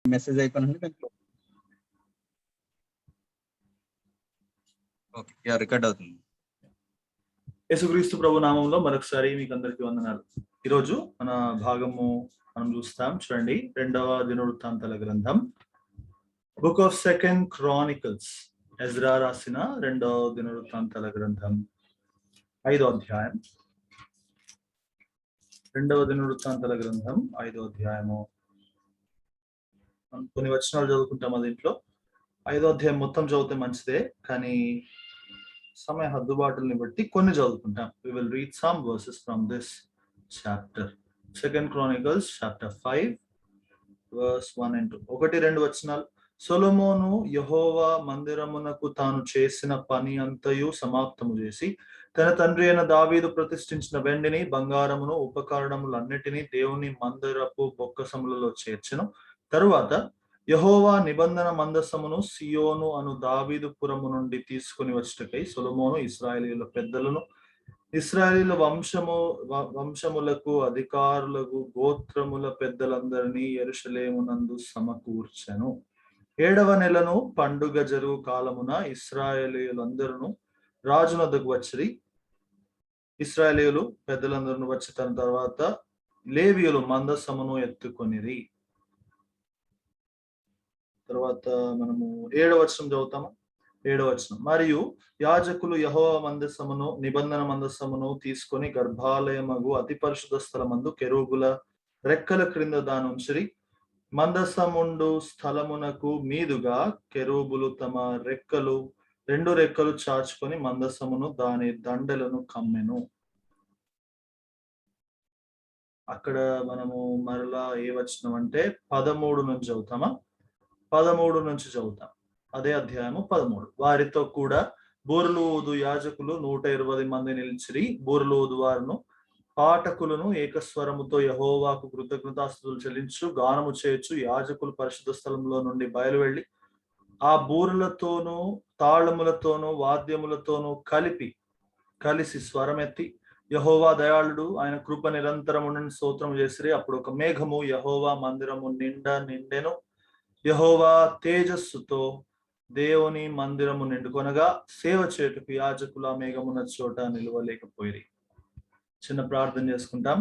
Message అయిపోయినండి okay yeah record అవుతుంది. యేసుక్రీస్తు ప్రభు నామంలో మరొకసారి మీకు అందరికీ వందనాలు. ఈరోజు మన భాగము మనం చూస్తాం. చూడండి, 2వ దినవృత్తాంతాల గ్రంథం, book of second Chronicles. Ezra రాసిన 2వ దినవృత్తాంతాల గ్రంథం 5వ అధ్యాయం. 2వ దినవృత్తాంతాల గ్రంథం 5వ అధ్యాయము. కొన్ని వచనాలు చదువుకుంటాం. దీంట్లో 5వ అధ్యాయం మొత్తం చదివితే మంచిదే, కానీ సమయ హద్దుబాటుల్ని బట్టి కొన్ని చదువుకుంటాం. We will read some verses from this chapter. Second Chronicles chapter 5 verse 1 and 2. 1-2 వచనాలు. సొలొమోను యెహోవా మందిరమునకు తాను చేసిన పని అంతయు సమాప్తము చేసి తన తండ్రి అయిన దావీదు ప్రతిష్ఠించిన వెండిని, బంగారమును, ఉపకరణములన్నిటినీ దేవుని మందిరపు బొక్కసములలో చేర్చెను. తరువాత యెహోవా నిబంధన మందసమును సియోను అను దావీదు పురము నుండి తీసుకుని వచ్చుటకై సొలొమోను ఇశ్రాయేలీయుల పెద్దలను, ఇశ్రాయేలీయుల వంశములకు అధికారులకు గోత్రముల పెద్దలందరినీ యెరూషలేమునందు సమకూర్చెను. 7వ నెలను పండుగ జరుగు కాలమున ఇశ్రాయేలీయులందరూ రాజునొద్దకు వచ్చిరి. ఇశ్రాయేలీయులు పెద్దలందరూ వచ్చి తన తర్వాత లేవీయులు మందసమును ఎత్తుకొనిరి. తర్వాత మనము 7వ వచనం చదువుతాము. 7వ వచనం. మరియు యాజకులు యెహోవా మందసమును, నిబంధన మందసమును తీసుకొని గర్భాలయమగు అతి పరిశుద్ధ స్థలమందు కెరూబుల రెక్కల క్రింద దానుంచిరి. మందసముండు స్థలమునకు మీదుగా కెరూబులు తమ రెండు రెక్కలు చాచుకొని మందసమును దాని దండలను కమ్మెను. అక్కడ మనము మరలా ఏ వచనం అంటే 13 నుంచి చదువుతామా? 13 నుంచి చదువుతాం. అదే అధ్యాయము 13. వారితో కూడా బూరలు ఊదు యాజకులు 120 మంది నిలిచిరి. బూరలు ఊదు వారును పాఠకులను ఏకస్వరముతో యెహోవాకు కృతజ్ఞతాస్తుతులు చెల్లించు గానము చేయొచ్చు. యాజకులు పరిశుద్ధ స్థలంలో నుండి బయలువెళ్ళి ఆ బూరలతోనూ తాళములతోనూ వాద్యములతోనూ కలిసి స్వరమెత్తి యెహోవా దయాళుడు, ఆయన కృప నిరంతరం ఉండని స్తోత్రం చేసిరి. అప్పుడు ఒక మేఘము యెహోవా మందిరము నిండెను. యెహోవా తేజస్సుతో దేవుని మందిరము నిండుకొనగా సేవ చేయుటకు యాజకుల మేఘమున్న చోట నిలవలేకపోయిరి. చిన్న ప్రార్థన చేసుకుంటాం.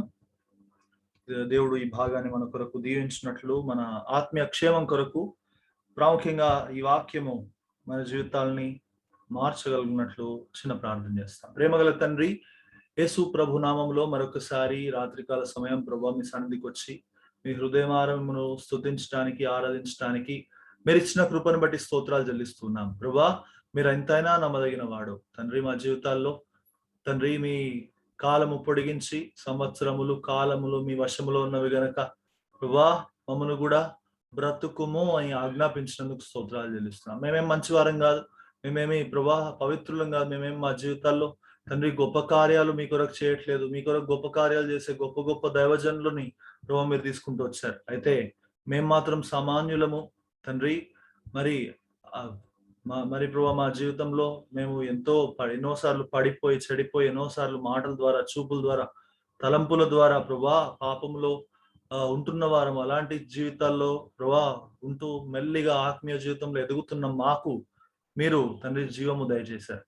దేవుడు ఈ భాగాన్ని మన కొరకు దీవించినట్లు, మన ఆత్మీయ క్షేమం కొరకు, ప్రాముఖ్యంగా ఈ వాక్యము మన జీవితాలని మార్చగలిగినట్లు చిన్న ప్రార్థన చేస్తాం. ప్రేమగల తండ్రి, యేసు ప్రభు నామంలో మరొకసారి రాత్రికాల సమయం ప్రభు మీ సన్నిధికి వచ్చి మీ హృదయమారమును స్తుతించడానికి, ఆరాధించడానికి మీరు ఇచ్చిన కృపను బట్టి స్తోత్రాలు చెల్లిస్తున్నాం. ప్రభా, మీరు ఎంతైనా నమ్మదగిన వాడు తండ్రి. మా జీవితాల్లో తండ్రి మీ కాలము పొడిగించి సంవత్సరములు కాలములు మీ వశములో ఉన్నవి గనక ప్రభా మమ్మను కూడా బ్రతుకుము అని ఆజ్ఞాపించినందుకు స్తోత్రాలు చెల్లిస్తున్నాం. మేమేం మంచివారం కాదు, మేమేమి ప్రభా పవిత్రులం కాదు, మేమేం మా జీవితాల్లో తండ్రి గొప్ప కార్యాలు మీ కొరకు చేయట్లేదు. మీ కొరకు గొప్ప కార్యాలు చేసే గొప్ప గొప్ప దైవజనులని ప్రభా మీరు తీసుకుంటూ వచ్చారు. అయితే మేము మాత్రం సామాన్యులము తండ్రి. మరి ప్రభా మా జీవితంలో మేము ఎన్నోసార్లు పడిపోయి చెడిపోయి, ఎన్నోసార్లు మాటల ద్వారా, చూపుల ద్వారా, తలంపుల ద్వారా ప్రభా పాపంలో ఉంటున్న వారం. అలాంటి జీవితాల్లో ప్రభా ఉంటూ మెల్లిగా ఆత్మీయ జీవితంలో ఎదుగుతున్న మాకు మీరు తండ్రి జీవము దయచేశారు.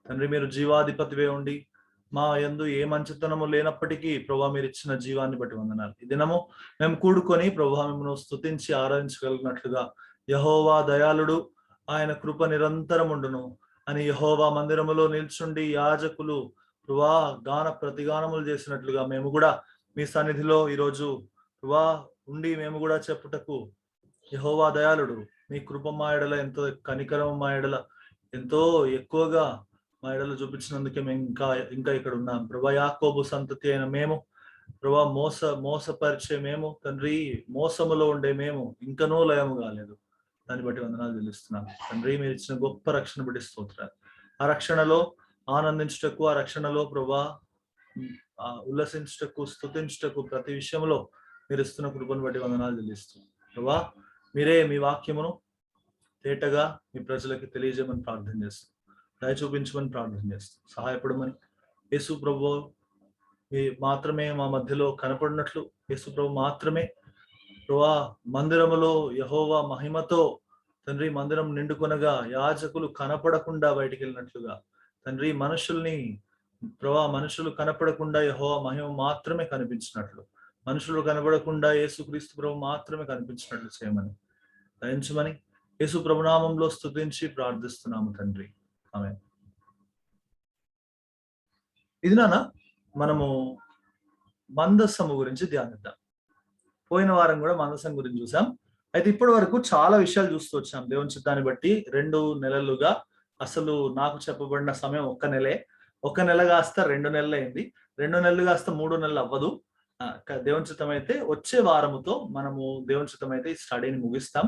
తండ్రి మీరు జీవాధిపతివే ఉండి మా యందు ఏ మంచితనము లేనప్పటికీ ప్రభా మీరు ఇచ్చిన జీవాన్ని బట్టి వందనాలు. ఈ దినము మేము కూడుకొని ప్రభా మిమ్మల్ని స్తుతించి ఆరాధించగలిగినట్లుగా యెహోవా దయాళుడు, ఆయన కృప నిరంతరం ఉండును అని యెహోవా మందిరములో నిల్చుండి యాజకులు ప్రభా గాన ప్రతిగానములు చేసినట్లుగా మేము కూడా మీ సన్నిధిలో ఈరోజు ప్రభా ఉండి మేము కూడా చెప్పుటకు యెహోవా దయాళుడు, మీ కృప మా ఎడల ఎంతో, కనికరం మా ఎడల ఎంతో ఎక్కువగా మా ఎడల చూపించినందుకే మేము ఇంకా ఇక్కడ ఉన్నాం. ప్రభా యాకోబు సంతతి అయిన మేము ప్రభా మోసపరిచే మేము తండ్రి, మోసములో ఉండే మేము ఇంకనూ లయము కాలేదు. దాన్ని బట్టి వందనాలు చెల్లిస్తున్నాను తండ్రి. మీరు ఇచ్చిన గొప్ప రక్షణ బట్టి స్తోత్రాలు. ఆ రక్షణలో ఆనందించుటకు, ఆ రక్షణలో ప్రభా ఉల్లసించుటకు, స్తుతించుటకు, ప్రతి విషయంలో మీరు ఇస్తున్న కృపను బట్టి వందనాలు చెల్లిస్తున్నాను. ప్రభా మీరే మీ వాక్యమును తేటగా మీ ప్రజలకు తెలియజేయమని ప్రార్థన చేస్తాం. దయ చూపించమని ప్రార్థన చేస్తాం. సహాయపడమని యేసు ప్రభు మాత్రమే మా మధ్యలో కనపడినట్లు, యేసు ప్రభు మాత్రమే ప్రభువా మందిరములో యెహోవా మహిమతో తండ్రి మందిరం నిండుకొనగా యాజకులు కనపడకుండా బయటికి వెళ్ళినట్లుగా తండ్రి మనుషులు కనపడకుండా యెహోవా మహిమ మాత్రమే కనిపించినట్లు, మనుషులు కనపడకుండా యేసుక్రీస్తు ప్రభు మాత్రమే కనిపించినట్లు చేయమని దయించమని యేసు ప్రభునామంలో స్తుతించి ప్రార్థిస్తున్నాము తండ్రి. ఆమేన్. ఇది నాన్న మనము మందస్సము గురించి ధ్యానిద్దాం. పోయిన వారం కూడా మందసం గురించి చూసాం. అయితే ఇప్పటి వరకు చాలా విషయాలు చూస్తూ వచ్చాం. దేవుని చిత్తాన్ని బట్టి 2 నెలలుగా, అసలు నాకు చెప్పబడిన సమయం 1 నెలే. 1 నెల కాస్త 2 నెలలు అయింది. 2 నెలలు కాస్త 3 నెలలు అవ్వదు. దేవుని చిత్తం అయితే వచ్చే వారముతో మనము దేవుని చిత్తం అయితే ఈ స్టడీని ముగిస్తాం.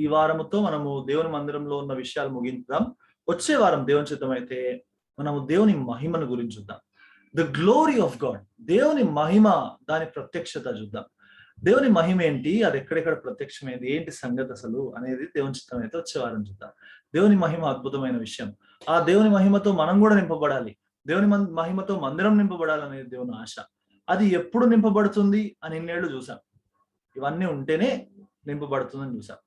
ఈ వారముతో మనము దేవుని మందిరంలో ఉన్న విషయాలు ముగిద్దాం. వచ్చే వారం దేవుని చిత్తం అయితే మనము దేవుని మహిమను గురించి చూద్దాం. ద గ్లోరీ ఆఫ్ గాడ్, దేవుని మహిమ, దాని ప్రత్యక్షత చూద్దాం. దేవుని మహిమ ఏంటి, అది ఎక్కడెక్కడ ప్రత్యక్షమైంది, ఏంటి సంగతి అసలు అనేది దేవుని చిత్తం అయితే వచ్చే వారం చూద్దాం. దేవుని మహిమ అద్భుతమైన విషయం. ఆ దేవుని మహిమతో మనం కూడా నింపబడాలి. దేవుని మహిమతో మందిరం నింపబడాలనేది దేవుని ఆశ. అది ఎప్పుడు నింపబడుతుంది అని ఇన్నేళ్లు చూసాం. ఇవన్నీ ఉంటేనే నింపబడుతుందని చూసాం.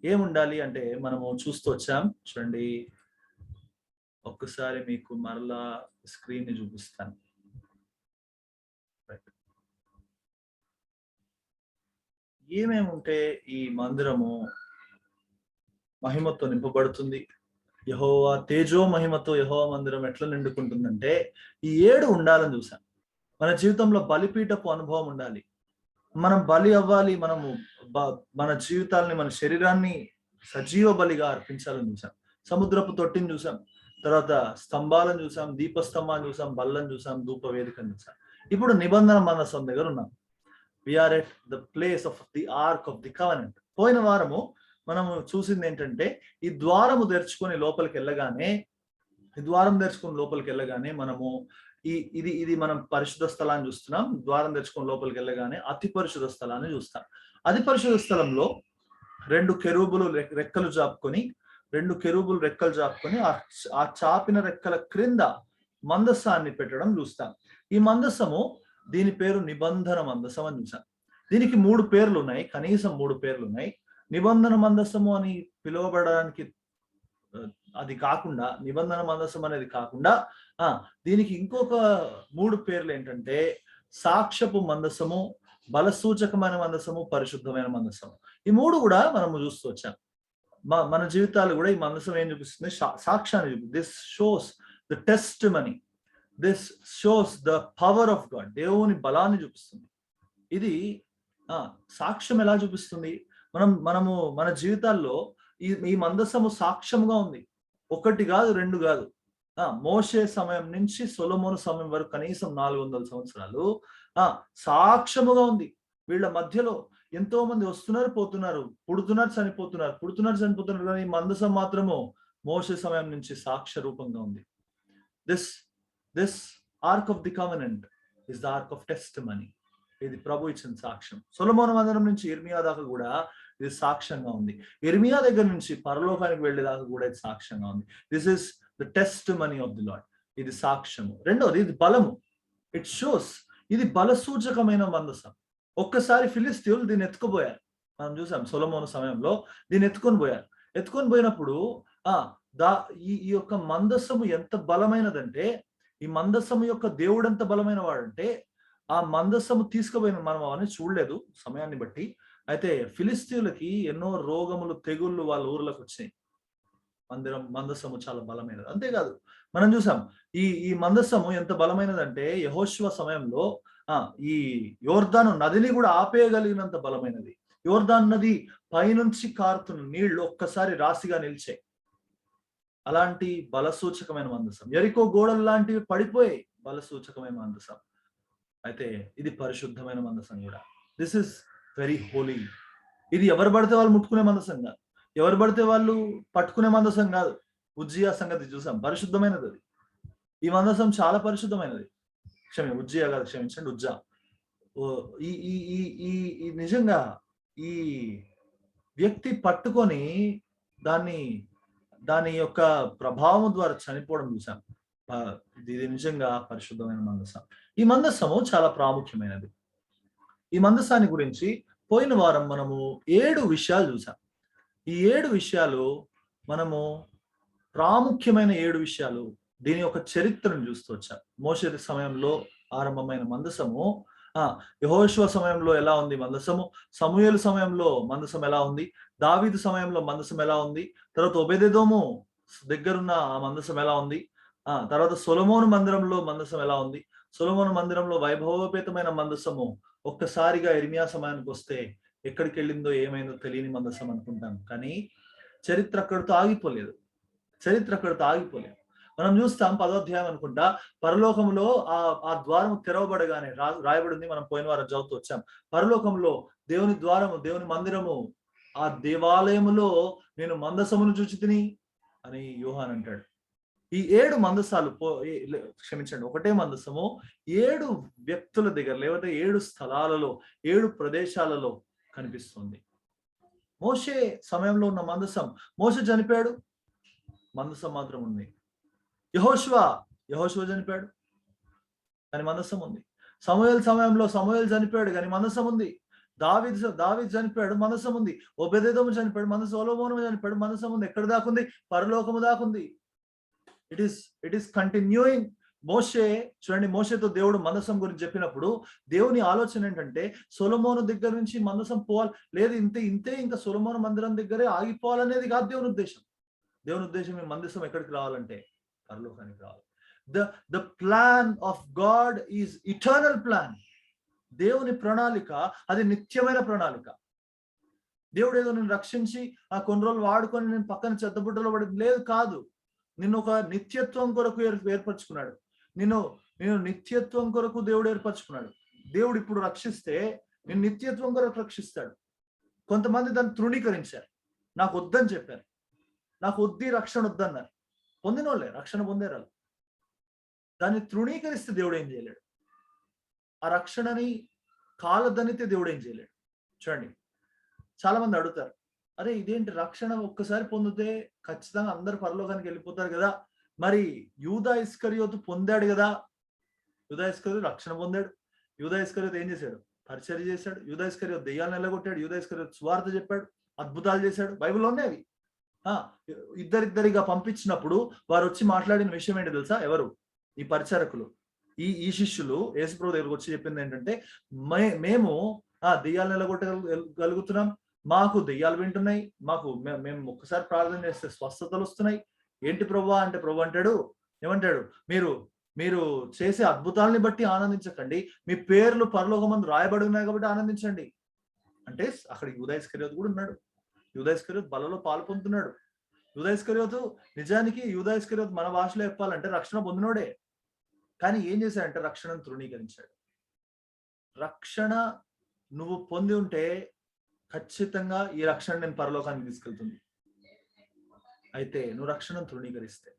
ఏముండాలి అంటే మనము చూస్తూ వచ్చాం. చూడండి, ఒక్కసారి మీకు మరలా స్క్రీన్ ని చూపిస్తాను. ఏమేమి ఉంటే ఈ మందిరము మహిమతో నింపబడుతుంది, యెహోవా తేజో మహిమతో యెహోవా మందిరం ఎట్లా నిండుకుంటుందంటే ఈ 7 ఉండాలని చూసాం. మన జీవితంలో బలిపీఠపు అనుభవం ఉండాలి. మనం బలి అవ్వాలి. మన జీవితాలని, మన శరీరాన్ని సజీవ బలిగా అర్పించాలని చూసాం. సముద్రపు తొట్టిని చూసాం, తర్వాత స్తంభాలను చూసాం, దీపస్తంభాన్ని చూసాం, బల్లను చూసాం, ధూప వేదికను చూసాం. ఇప్పుడు నిబంధన మందసం దగ్గర ఉన్నాం. We are at the place of the ark of the covenant. పోయిన వారము మనము చూసింది ఏంటంటే ఈ ద్వారం తెరుచుకొని లోపలికి వెళ్ళగానే మనము ఇది మనం పరిశుద్ధ స్థలాన్ని చూస్తున్నాం. ద్వారం తెరుచుకొని లోపలికి వెళ్ళగానే అతి పరిశుద్ధ స్థలాన్ని చూస్తాం. అతి పరిశుద్ధ స్థలంలో 2 కెరూబులు రెక్కలు చాపుకొని ఆ చాపిన రెక్కల క్రింద మందస్సాన్ని పెట్టడం చూస్తాం. ఈ మందస్సము, దీని పేరు నిబంధన మందసం అని చూసాం. దీనికి 3 పేర్లు ఉన్నాయి, కనీసం 3 పేర్లు ఉన్నాయి. నిబంధన మందసము అని పిలువబడడానికి అది కాకుండా, నిబంధన మందసం అనేది కాకుండా దీనికి ఇంకొక 3 పేర్లు ఏంటంటే సాక్ష్యపు మందసము, బలసూచకమైన మందసము, పరిశుద్ధమైన మందసము. ఈ 3 కూడా మనము చూస్తూ వచ్చాం. మన జీవితాలు కూడా ఈ మందసం ఏం చూపిస్తుంది? సాక్ష్యాన్ని చూపిస్తుంది. This shows the testimony, this shows the power of God. దేవుని బలాన్ని చూపిస్తుంది. ఇది సాక్ష్యం ఎలా చూపిస్తుంది? మనము మన జీవితాల్లో ఈ మందసము సాక్ష్యముగా ఉంది. 1 కాదు, 2 కాదు. మోషే సమయం నుంచి సొలొమోను సమయం వరకు కనీసం 400 సంవత్సరాలు సాక్ష్యముగా ఉంది. వీళ్ళ మధ్యలో ఎంతో మంది వస్తున్నారు, పోతున్నారు, పుడుతున్నారు, చనిపోతున్నారు. కానీ ఈ మందసం మాత్రము మోషే సమయం నుంచి సాక్ష్య రూపంగా ఉంది. This arc of the covenant is the arc of testimony. ఇది ప్రభు ఇచ్చిన సాక్ష్యం. సొలొమోను మందిరం నుంచి ఇర్మియా దాకా కూడా ఇది సాక్ష్యంగా ఉంది. ఇర్మియా దగ్గర నుంచి పరలోకానికి వెళ్ళేదాకా కూడా ఇది సాక్ష్యంగా ఉంది. This is the testimony of the lord. ఇది సాక్ష్యము. రెండోది, ఇది బలము. It shows. ఇది బలసూచకమైన మందసం. ఒక్కసారి ఫిలిస్తీయులు దీన్ని ఎత్తుకుపోయారు. మనం చూసాం సొలొమోను సమయంలో దీన్ని ఎత్తుకొని పోయినప్పుడు ఈ యొక్క మందసము ఎంత బలమైనదంటే, ఈ మందసము యొక్క దేవుడు ఎంత బలమైన వాడంటే, ఆ మందసము తీసుకుపోయిన మనం అవన్నీ చూడలేదు సమయాన్ని బట్టి. అయితే ఫిలిస్తీయులకి ఎన్నో రోగములు, తెగుళ్ళు వాళ్ళ ఊర్లకు వచ్చినాయి. మందసము చాలా బలమైనది. అంతేకాదు, మనం చూసాం ఈ మందసము ఎంత బలమైనదంటే యెహోషువ సమయంలో ఈ యోర్దాను నదిని కూడా ఆపేయగలిగినంత బలమైనది. యోర్దాను నది పైనుంచి కారుతున్న నీళ్లు ఒక్కసారి రాశిగా నిలిచాయి. అలాంటి బలసూచకమైన మందసం. యెరికో గోడలు లాంటివి పడిపోయాయి. బలసూచకమైన మందసం. అయితే ఇది పరిశుద్ధమైన మందసం కూడా. This is very holy. ఇది ఎవరు పడితే వాళ్ళు ముట్టుకునే మందసం కాదు, ఎవరు పడితే వాళ్ళు పట్టుకునే మందసం కాదు. ఉజ్జియా సంగతి చూసాం, పరిశుద్ధమైనది అది. ఈ మందసం చాలా పరిశుద్ధమైనది. ఉజ్జియా కాదు, క్షమించండి, ఉజ్జా. ఈ నిజంగా ఈ వ్యక్తి పట్టుకొని దాని యొక్క ప్రభావం ద్వారా చనిపోవడం చూసాం. ఇది నిజంగా పరిశుద్ధమైన మందసం. ఈ మందసము చాలా ప్రాముఖ్యమైనది. ఈ మందసాన్ని గురించి పోయిన వారం మనము 7 విషయాలు చూసాం. ఈ 7 విషయాలు మనము ప్రాముఖ్యమైన 7 విషయాలు దీని యొక్క చరిత్రను చూస్తూ వచ్చాం. మోషే సమయంలో ఆరంభమైన మందసము, యెహోషువ సమయంలో ఎలా ఉంది మందసము, సమూయేలు సమయంలో మందసం ఎలా ఉంది, దావీదు సమయంలో మందసం ఎలా ఉంది, తర్వాత ఒబేదెదోము దగ్గరున్న ఆ మందసం ఎలా ఉంది, తర్వాత సొలొమోను మందిరంలో మందసం ఎలా ఉంది, సొలొమోను మందిరంలో వైభవోపేతమైన మందసము ఒక్కసారిగా ఇర్మియా సమయానికి వస్తే ఎక్కడికి వెళ్ళిందో ఏమైందో తెలియని మందసం అనుకుంటాం. కానీ చరిత్ర అక్కడితో ఆగిపోలేదు. మనం చూస్తాం 10వ అధ్యాయం అనుకుంటా, పరలోకంలో ఆ ద్వారం తెరవబడగానే రాయబడింది. మనం పోయిన వారం చదువుతూ వచ్చాం. పరలోకంలో దేవుని ద్వారము, దేవుని మందిరము, ఆ దేవాలయములో నేను మందసమును చూచితిని అని యోహాన్ అంటాడు. ఈ 7 మందసాలు క్షమించండి, ఒకటే మందసము 7 వ్యక్తుల దగ్గర లేకపోతే 7 స్థలాలలో 7 ప్రదేశాలలో కనిపిస్తుంది. మోషే సమయంలో ఉన్న మందసం, మోషే చనిపోయాడు, మందసం మాత్రం ఉంది. యెహోషువ చనిపోయాడు కానీ మందసం ఉంది. సమూయేలు సమయంలో సమూయేలు చనిపోయాడు కానీ మందసం ఉంది. దావీదు చనిపోయాడు, మందసం ఉంది. ఒబేదెదోము చనిపోయాడు, సొలొమోను చనిపోయాడు, మందసం ఉంది. ఎక్కడ దాకుంది? పరలోకము దాకుంది. It is continuing. చూడండి, మోషేతో దేవుడు మందసం గురించి చెప్పినప్పుడు దేవుని ఆలోచన ఏంటంటే సొలొమోను దగ్గర నుంచి మందసం పోవాలి, లేదు ఇంతే ఇంకా సొలొమోను మందిరం దగ్గరే ఆగిపోవాలనేది కాదు దేవుని ఉద్దేశం. దేవుని ఉద్దేశం ఈ మందసం ఎక్కడికి రావాలంటే పరలోకానికి రావాలి. The plan of God is eternal plan. దేవుని ప్రణాళిక అది నిత్యమైన ప్రణాళిక. దేవుడు ఏదో నేను రక్షించి కొన్ని రోజులు వాడుకొని నేను పక్కన చెత్తబుట్టలో పడి లేదు, కాదు. నిన్ను ఒక నిత్యత్వం కొరకు ఏర్పరచుకున్నాడు. నిన్ను నిత్యత్వం కొరకు దేవుడు ఏర్పరచుకున్నాడు. దేవుడు ఇప్పుడు రక్షిస్తే నేను నిత్యత్వం కొరకు రక్షిస్తాడు. కొంతమంది దాన్ని తృణీకరించారు, నాకు వద్దని చెప్పారు, నాకు రక్షణ వద్దన్నారు. పొందిన వాళ్ళే, రక్షణ పొందేరాలు. దాన్ని తృణీకరిస్తే దేవుడు ఏం చేయలేడు. ఆ రక్షణని కాలదనితే దేవుడు ఏం చేయలేడు. చూడండి, చాలా మంది అడుగుతారు, అరే ఇదేంటి రక్షణ ఒక్కసారి పొందితే ఖచ్చితంగా అందరు పరలోకానికి వెళ్ళిపోతారు కదా, మరి యూదా ఇస్కరియోతు పొందాడు కదా. యూదా ఇస్కరియోతు రక్షణ పొందాడు. యూదా ఇస్కరియోతు ఏం చేశాడు? పరిచర్య చేశాడు. యూదా ఇస్కరియోతు దెయ్యాలను నిలగొట్టాడు. యూదా ఇస్కరియోతు సువార్త చెప్పాడు, అద్భుతాలు చేశాడు. బైబిల్లో ఉన్నాయి. ఇద్దరిద్దరిగా పంపించినప్పుడు వారు వచ్చి మాట్లాడిన విషయం ఏంటి తెలుసా? ఎవరు? ఈ పరిచారకులు, ఈ శిష్యులు యేసుప్రభు దగ్గరకు వచ్చి చెప్పింది ఏంటంటే, మేము దెయ్యాలు నిలగొట్టగలుగుతున్నాం, మాకు దెయ్యాలు వింటున్నాయి, మేము ఒక్కసారి ప్రార్థన చేస్తే స్వస్థతలు వస్తున్నాయి. ఏంటి ప్రభువా అంటే, ప్రభు అంటాడు, ఏమంటాడు? మీరు చేసే అద్భుతాలని బట్టి ఆనందించకండి, మీ పేర్లు పరలోకమందు రాయబడి ఉన్నాయి కాబట్టి ఆనందించండి. అంటే అక్కడ యూదా ఇస్కరియోతు కూడా ఉన్నాడు. యూదా ఇస్కరియోతు బలలో పాలు పొందుతున్నాడు. యూదా ఇస్కరియోతు నిజానికి మన భాషలో చెప్పాలంటే రక్షణ పొందినోడే. కానీ ఏం చేశాడంటే రక్షణను తృణీకరించాడు. రక్షణ నువ్వు పొంది ఉంటే ఖచ్చితంగా ఈ రక్షణ నేను పరలోకానికి తీసుకెళ్తుంది. అయితే నువ్వు రక్షణను తృణీకరిస్తే,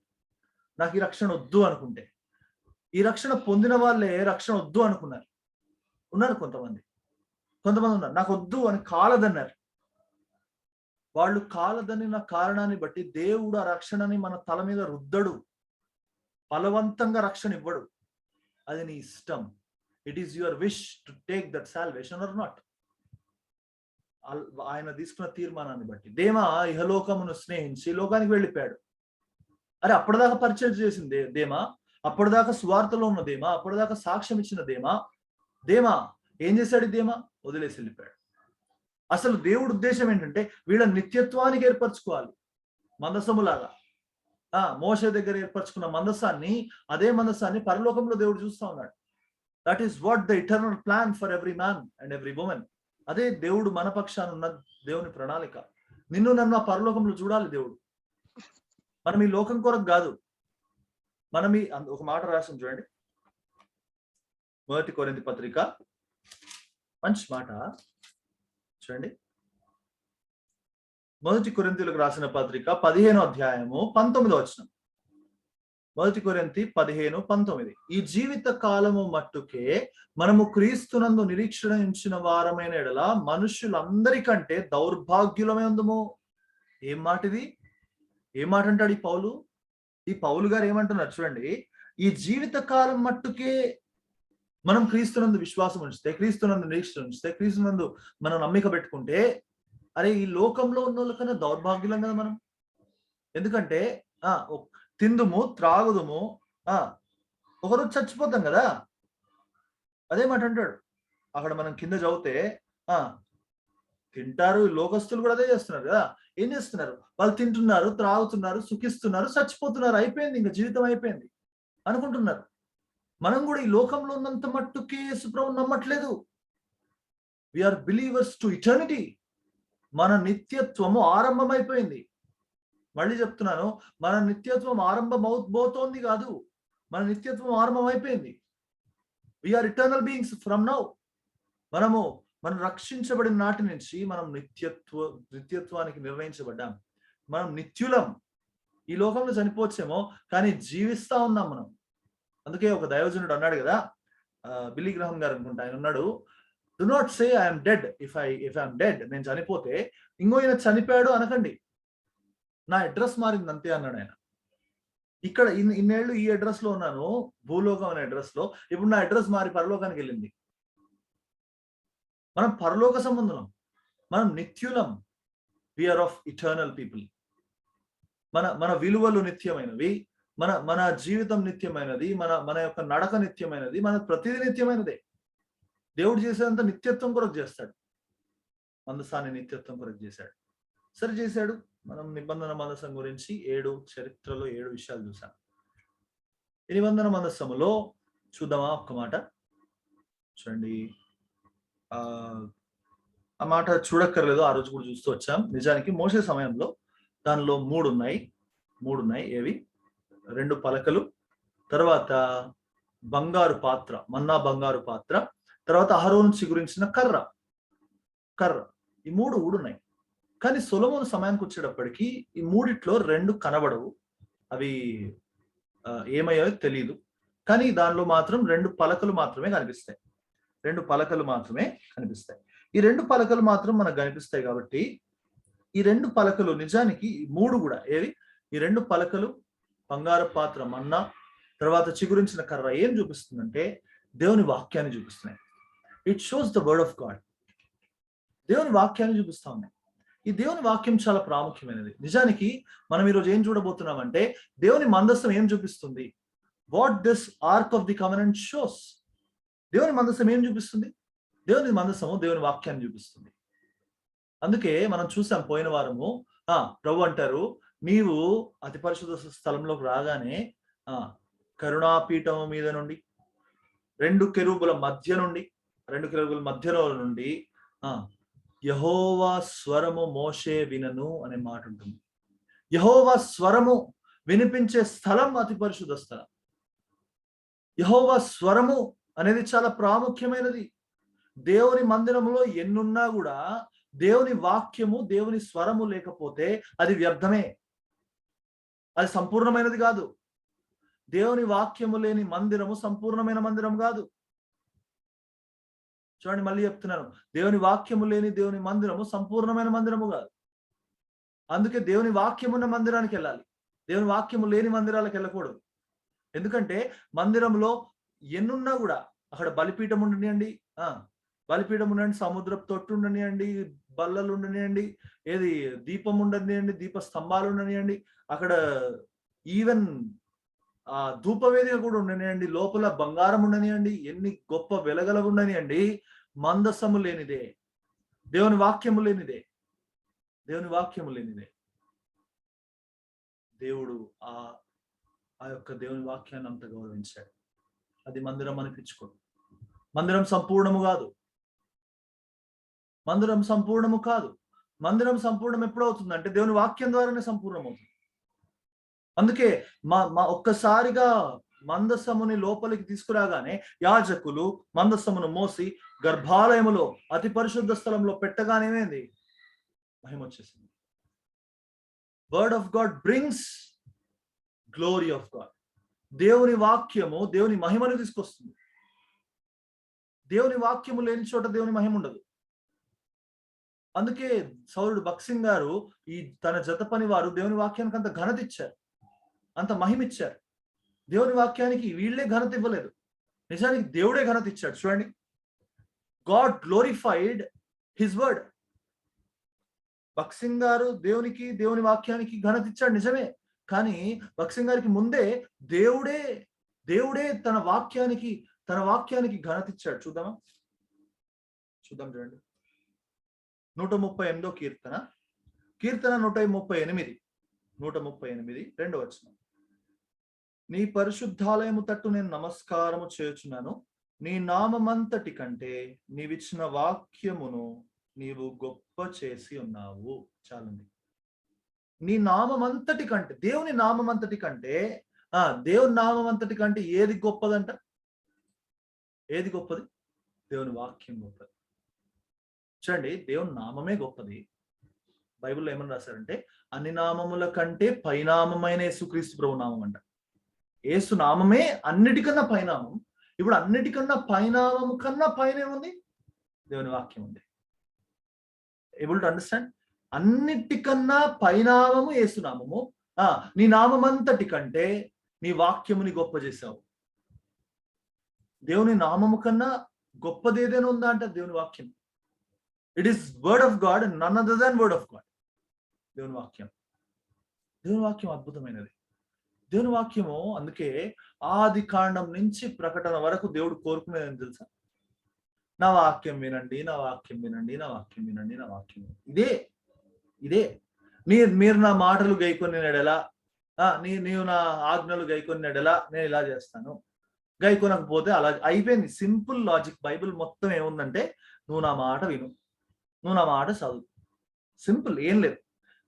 నాకు ఈ రక్షణ వద్దు అనుకుంటే, ఈ రక్షణ పొందిన వాళ్ళే రక్షణ వద్దు ఉన్నారు కొంతమంది ఉన్నారు, నాకు వద్దు అని కాలదన్నారు. వాళ్ళు కాలదనిన కారణాన్ని బట్టి దేవుడు ఆ రక్షణని మన తల మీద రుద్దడు, బలవంతంగా రక్షణ ఇవ్వడు. అది నీ ఇష్టం. It is your wish to take that salvation or not. ఆయన తీసుకున్న తీర్మానాన్ని బట్టి. దేమా ఇహలోకమును స్నేహించి లోకానికి వెళ్ళిపోయాడు. అరే అప్పటిదాకా పరిచయం చేసింది దేమా, అప్పటిదాకా స్వార్థలో ఉన్న దేమా, అప్పటిదాకా సాక్ష్యం ఇచ్చిన దేమా ఏం చేశాడు? దేమా వదిలేసి వెళ్ళిపోయాడు. అసలు దేవుడి ఉద్దేశం ఏంటంటే వీళ్ళ నిత్యత్వానికి ఏర్పరచుకోవాలి. మందసములాగా మోషే దగ్గర ఏర్పరచుకున్న అదే మందసాన్ని పరలోకంలో దేవుడు చూస్తా ఉన్నాడు. That is what the eternal plan for every man and every women. అదే దేవుడు మన పక్షాన ఉన్న దేవుని ప్రణాళిక. నిన్ను నన్ను ఆ పరలోకంలో చూడాలి దేవుడు. మనం ఈ లోకం కొరకు కాదు. మనం ఒక మాట రాసాం చూడండి, 1 కొరింథీ పత్రిక, మంచి మాట చూడండి. 1 కొరింథీయులకు రాసిన పత్రిక 15వ అధ్యాయము 19వ వచనం. 1 కొరింథీ 15:19. ఈ జీవిత కాలము మట్టుకే మనము క్రీస్తునందు నిరీక్షణ ఉంచిన వారమైన ఎడల మనుషులందరికంటే దౌర్భాగ్యులమే ఉందము. ఏం మాట ఇది? ఏం మాట అంటాడు ఈ పౌలు? గారు ఏమంటున్నారు చూడండి. ఈ జీవిత కాలం మట్టుకే మనం క్రీస్తునందు విశ్వాసం ఉంచితే, క్రీస్తునందు నిరీక్ష ఉంచితే, క్రీస్తునందు మనం నమ్మిక పెట్టుకుంటే, అరే ఈ లోకంలో ఉన్న వాళ్ళకన్నా దౌర్భాగ్యులం కదా మనం. ఎందుకంటే తిందుము త్రాగుదుము, ఒకరోజు చచ్చిపోతాం కదా. అదే మాట అంటాడు. అక్కడ మనం కింద చదివితే తింటారు, లోకస్తులు కూడా అదే చేస్తున్నారు కదా. ఏం చేస్తున్నారు? వాళ్ళు తింటున్నారు, త్రాగుతున్నారు, సుఖిస్తున్నారు, చచ్చిపోతున్నారు, అయిపోయింది, ఇంకా జీవితం అయిపోయింది అనుకుంటున్నారు. మనం కూడా ఈ లోకంలో ఉన్నంత మట్టుకే యేసుప్రభువుని నమ్మట్లేదు. We are believers to eternity. మన నిత్యత్వము ఆరంభమైపోయింది. మళ్ళీ చెప్తున్నాను, మన నిత్యత్వం ఆరంభమవుతోంది కాదు, మన నిత్యత్వం ఆరంభమైపోయింది. We are eternal beings from now. మనం రక్షించబడిన నాటి నుంచి మనం నిత్యత్వానికి నిర్ణయించబడ్డాం. మనం నిత్యులం. ఈ లోకంలో చనిపోవచ్చేమో, కానీ జీవిస్తా ఉన్నాం మనం. అందుకే ఒక దైవజనుడు అన్నాడు కదా, బిల్లీ గ్రహం గారు అనుకుంటా, ఆయన అన్నాడు, do not say I'm dead. If I'm dead, నేను చనిపోతే ఇంకో ఈయన చనిపోయాడు అనకండి, నా అడ్రస్ మారింది అంతే అన్నాడు ఆయన. ఇక్కడ ఇన్నేళ్ళు ఈ అడ్రస్ లో ఉన్నాను, భూలోకం అనే అడ్రస్ లో, ఇప్పుడు నా అడ్రస్ మారి పరలోకానికి వెళ్ళింది. మనం పరలోక సంబంధం, మనం నిత్యులం. We are of eternal people. మన విలువలు నిత్యమైనవి, మన జీవితం నిత్యమైనది, మన యొక్క నడక నిత్యమైనది, మన ప్రతిదీ నిత్యమైనదే. దేవుడు చేసేదంతా నిత్యత్వం కొరకు చేస్తాడు. మందసాన్ని నిత్యత్వం కొరకు చేశాడు. సరి చేశాడు. మనం నిబంధన మందసం గురించి చరిత్రలో 7 విషయాలు చూసాం. ఈ నిబంధన మందసములో చూద్దామా ఒక్క మాట చూడండి. ఆ మాట చూడక్కర్లేదు, ఆ రోజు కూడా చూస్తూ వచ్చాం. నిజానికి మోసే సమయంలో దానిలో 3 ఉన్నాయి. ఏవి? 2 పలకలు, తర్వాత బంగారు పాత్ర, మన్నా బంగారు పాత్ర, తర్వాత అహరోను చిగురించిన కర్ర. ఈ 3 ఊడున్నాయి. కానీ సొలొమోను సమయానికి వచ్చేటప్పటికి ఈ 3 2 కనబడవు. అవి ఏమయ్యాయో తెలియదు. కానీ దానిలో మాత్రం 2 పలకలు మాత్రమే కనిపిస్తాయి. 2 పలకలు మాత్రమే కనిపిస్తాయి. ఈ 2 పలకలు మాత్రం మనకు కనిపిస్తాయి కాబట్టి, ఈ 2 పలకలు నిజానికి 3 కూడా ఏవి? ఈ 2 పలకలు, బంగారు పాత్ర, మన్నా, తర్వాత చిగురించిన కర్ర ఏం చూపిస్తుందంటే దేవుని వాక్యాన్ని చూపిస్తున్నాయి. It shows the word of God. దేవుని వాక్యాన్ని చూపిస్తా ఉన్నాయి. ఈ దేవుని వాక్యం చాలా ప్రాముఖ్యమైనది. నిజానికి మనం ఈరోజు ఏం చూడబోతున్నామంటే, దేవుని మందసం ఏం చూపిస్తుంది? What this arc of the covenant shows. దేవుని మందసం ఏం చూపిస్తుంది? దేవుని మందసము దేవుని వాక్యాన్ని చూపిస్తుంది. అందుకే మనం చూసాం పోయిన వారము, ప్రభు అంటారు, నీవు అతి పరిశుద్ధ స్థలంలోకి రాగానే కరుణాపీఠం మీద నుండి 2 కెరూబుల మధ్యలో నుండి యెహోవా స్వరము మోషే వినను అనే మాట ఉంటుంది. యెహోవా స్వరము వినిపించే స్థలం అతి పరిశుద్ధ స్థలం. యెహోవా స్వరము అనేది చాలా ప్రాముఖ్యమైనది. దేవుని మందిరంలో ఎన్నున్నా కూడా దేవుని వాక్యము, దేవుని స్వరము లేకపోతే అది వ్యర్థమే, అది సంపూర్ణమైనది కాదు. దేవుని వాక్యము లేని మందిరము సంపూర్ణమైన మందిరం కాదు. చూడండి, మళ్ళీ చెప్తున్నాను, దేవుని వాక్యము లేని దేవుని మందిరము సంపూర్ణమైన మందిరము కాదు. అందుకే దేవుని వాక్యం ఉన్న మందిరానికి వెళ్ళాలి, దేవుని వాక్యము లేని మందిరాలకు వెళ్ళకూడదు. ఎందుకంటే మందిరంలో ఎన్నున్నా కూడా, అక్కడ బలిపీఠం ఉండనియండి, సముద్రపు తొట్టు ఉండనియండి, బల్లలు ఉండనియండి, దీపం ఉండనియండి, దీప స్తంభాలు ఉండనియండి, అక్కడ ఈవెన్ ధూపవేదిక కూడా ఉండనియండి, లోపల బంగారం ఉండనియండి, ఎన్ని గొప్ప వెలగలు ఉండనియండి, మందసము లేనిదే, దేవుని వాక్యము లేనిదే. దేవుడు ఆ యొక్క దేవుని వాక్యాన్ని అంత గౌరవించాడు. అది మందిరం అనిపించుకోడు. మందిరం సంపూర్ణము కాదు. మందిరం సంపూర్ణం ఎప్పుడవుతుందంటే దేవుని వాక్యం ద్వారానే సంపూర్ణం అవుతుంది. అందుకే ఒక్కసారిగా మందసముని లోపలికి తీసుకురాగానే యాజకులు మందసమును మోసి గర్భాలయములో అతి పరిశుద్ధ స్థలంలో పెట్టగానేమేంది? మహిమ వచ్చేసింది. Word of God brings glory of God. దేవుని వాక్యము దేవుని మహిమను తీసుకొస్తుంది. దేవుని వాక్యము లేని చోట దేవుని మహిమ ఉండదు. అందుకే సౌలుడు బక్సింగ్ గారు తన జత పని వారు దేవుని వాక్యానికి అంత ఘనత ఇచ్చారు, అంత మహిమ ఇచ్చారు. దేవుని వాక్యానికి వీళ్ళే ఘనత ఇవ్వలేదు. నిజానికి దేవుడే ఘనత ఇచ్చాడు. చూడండి, God glorified his word. Bakht Singh గారు దేవుని వాక్యానికి ఘనత ఇచ్చాడు నిజమే, కానీ భక్త్ సింగ్ గారికి ముందే దేవుడే తన వాక్యానికి ఘనత ఇచ్చాడు. చూద్దాం చూడండి. 138 కీర్తన 138 2వ వచనం. నీ పరిశుద్ధాలయము తట్టు నేను నమస్కారము చేయుచున్నాను, నీ నామమంతటి కంటే నీవిచ్చిన వాక్యమును నీవు గొప్ప చేసి ఉన్నావు. చాలండి. నీ నామమంతటి కంటే, దేవుని నామమంతటి కంటే దేవుని నామమంతటి కంటే ఏది గొప్పదంట? ఏది గొప్పది? దేవుని వాక్యం గొప్పది. చూడండి, దేవుని నామమే గొప్పది. బైబిల్లో ఏమని రాశారంటే, అన్ని నామముల కంటే పైనామమైన యేసుక్రీస్తు ప్రభు నామం అంట. యేసు నామమే అన్నిటికన్నా పైనామం. ఇప్పుడు అన్నిటికన్నా పైనామం కన్నా పైన ఏముంది? దేవుని వాక్యం ఉంది. Able to understand? అన్నిటికన్నా పైనామము యేసునామము. నీ నామమంతటి కంటే నీ వాక్యముని గొప్ప చేశావు. దేవుని నామము కన్నా గొప్పది ఏదైనా ఉందా అంటే దేవుని వాక్యం. It is word of God, none other than word of God. దేవుని వాక్యం అద్భుతమైనది. దేవుని వాక్యము అందుకే ఆది కాండం నుంచి ప్రకటన వరకు దేవుడు కోరుకునేది తెలుసా? నా వాక్యం వినండి, నా వాక్యం వినండి, నా వాక్యం వినండి, నా వాక్యం. ఇదే మీరు నా మాటలు గైకొనినడెలా, నీవు నా ఆజ్ఞలు గైకొనినడెలా నేను ఇలా చేస్తాను. గైకొనకపోతే అలా అయిపోయింది. Simple logic. బైబిల్ మొత్తం ఏముందంటే, నువ్వు నా మాట విను, నువ్వు నా మాట చదువు. సింపుల్, ఏం లేదు.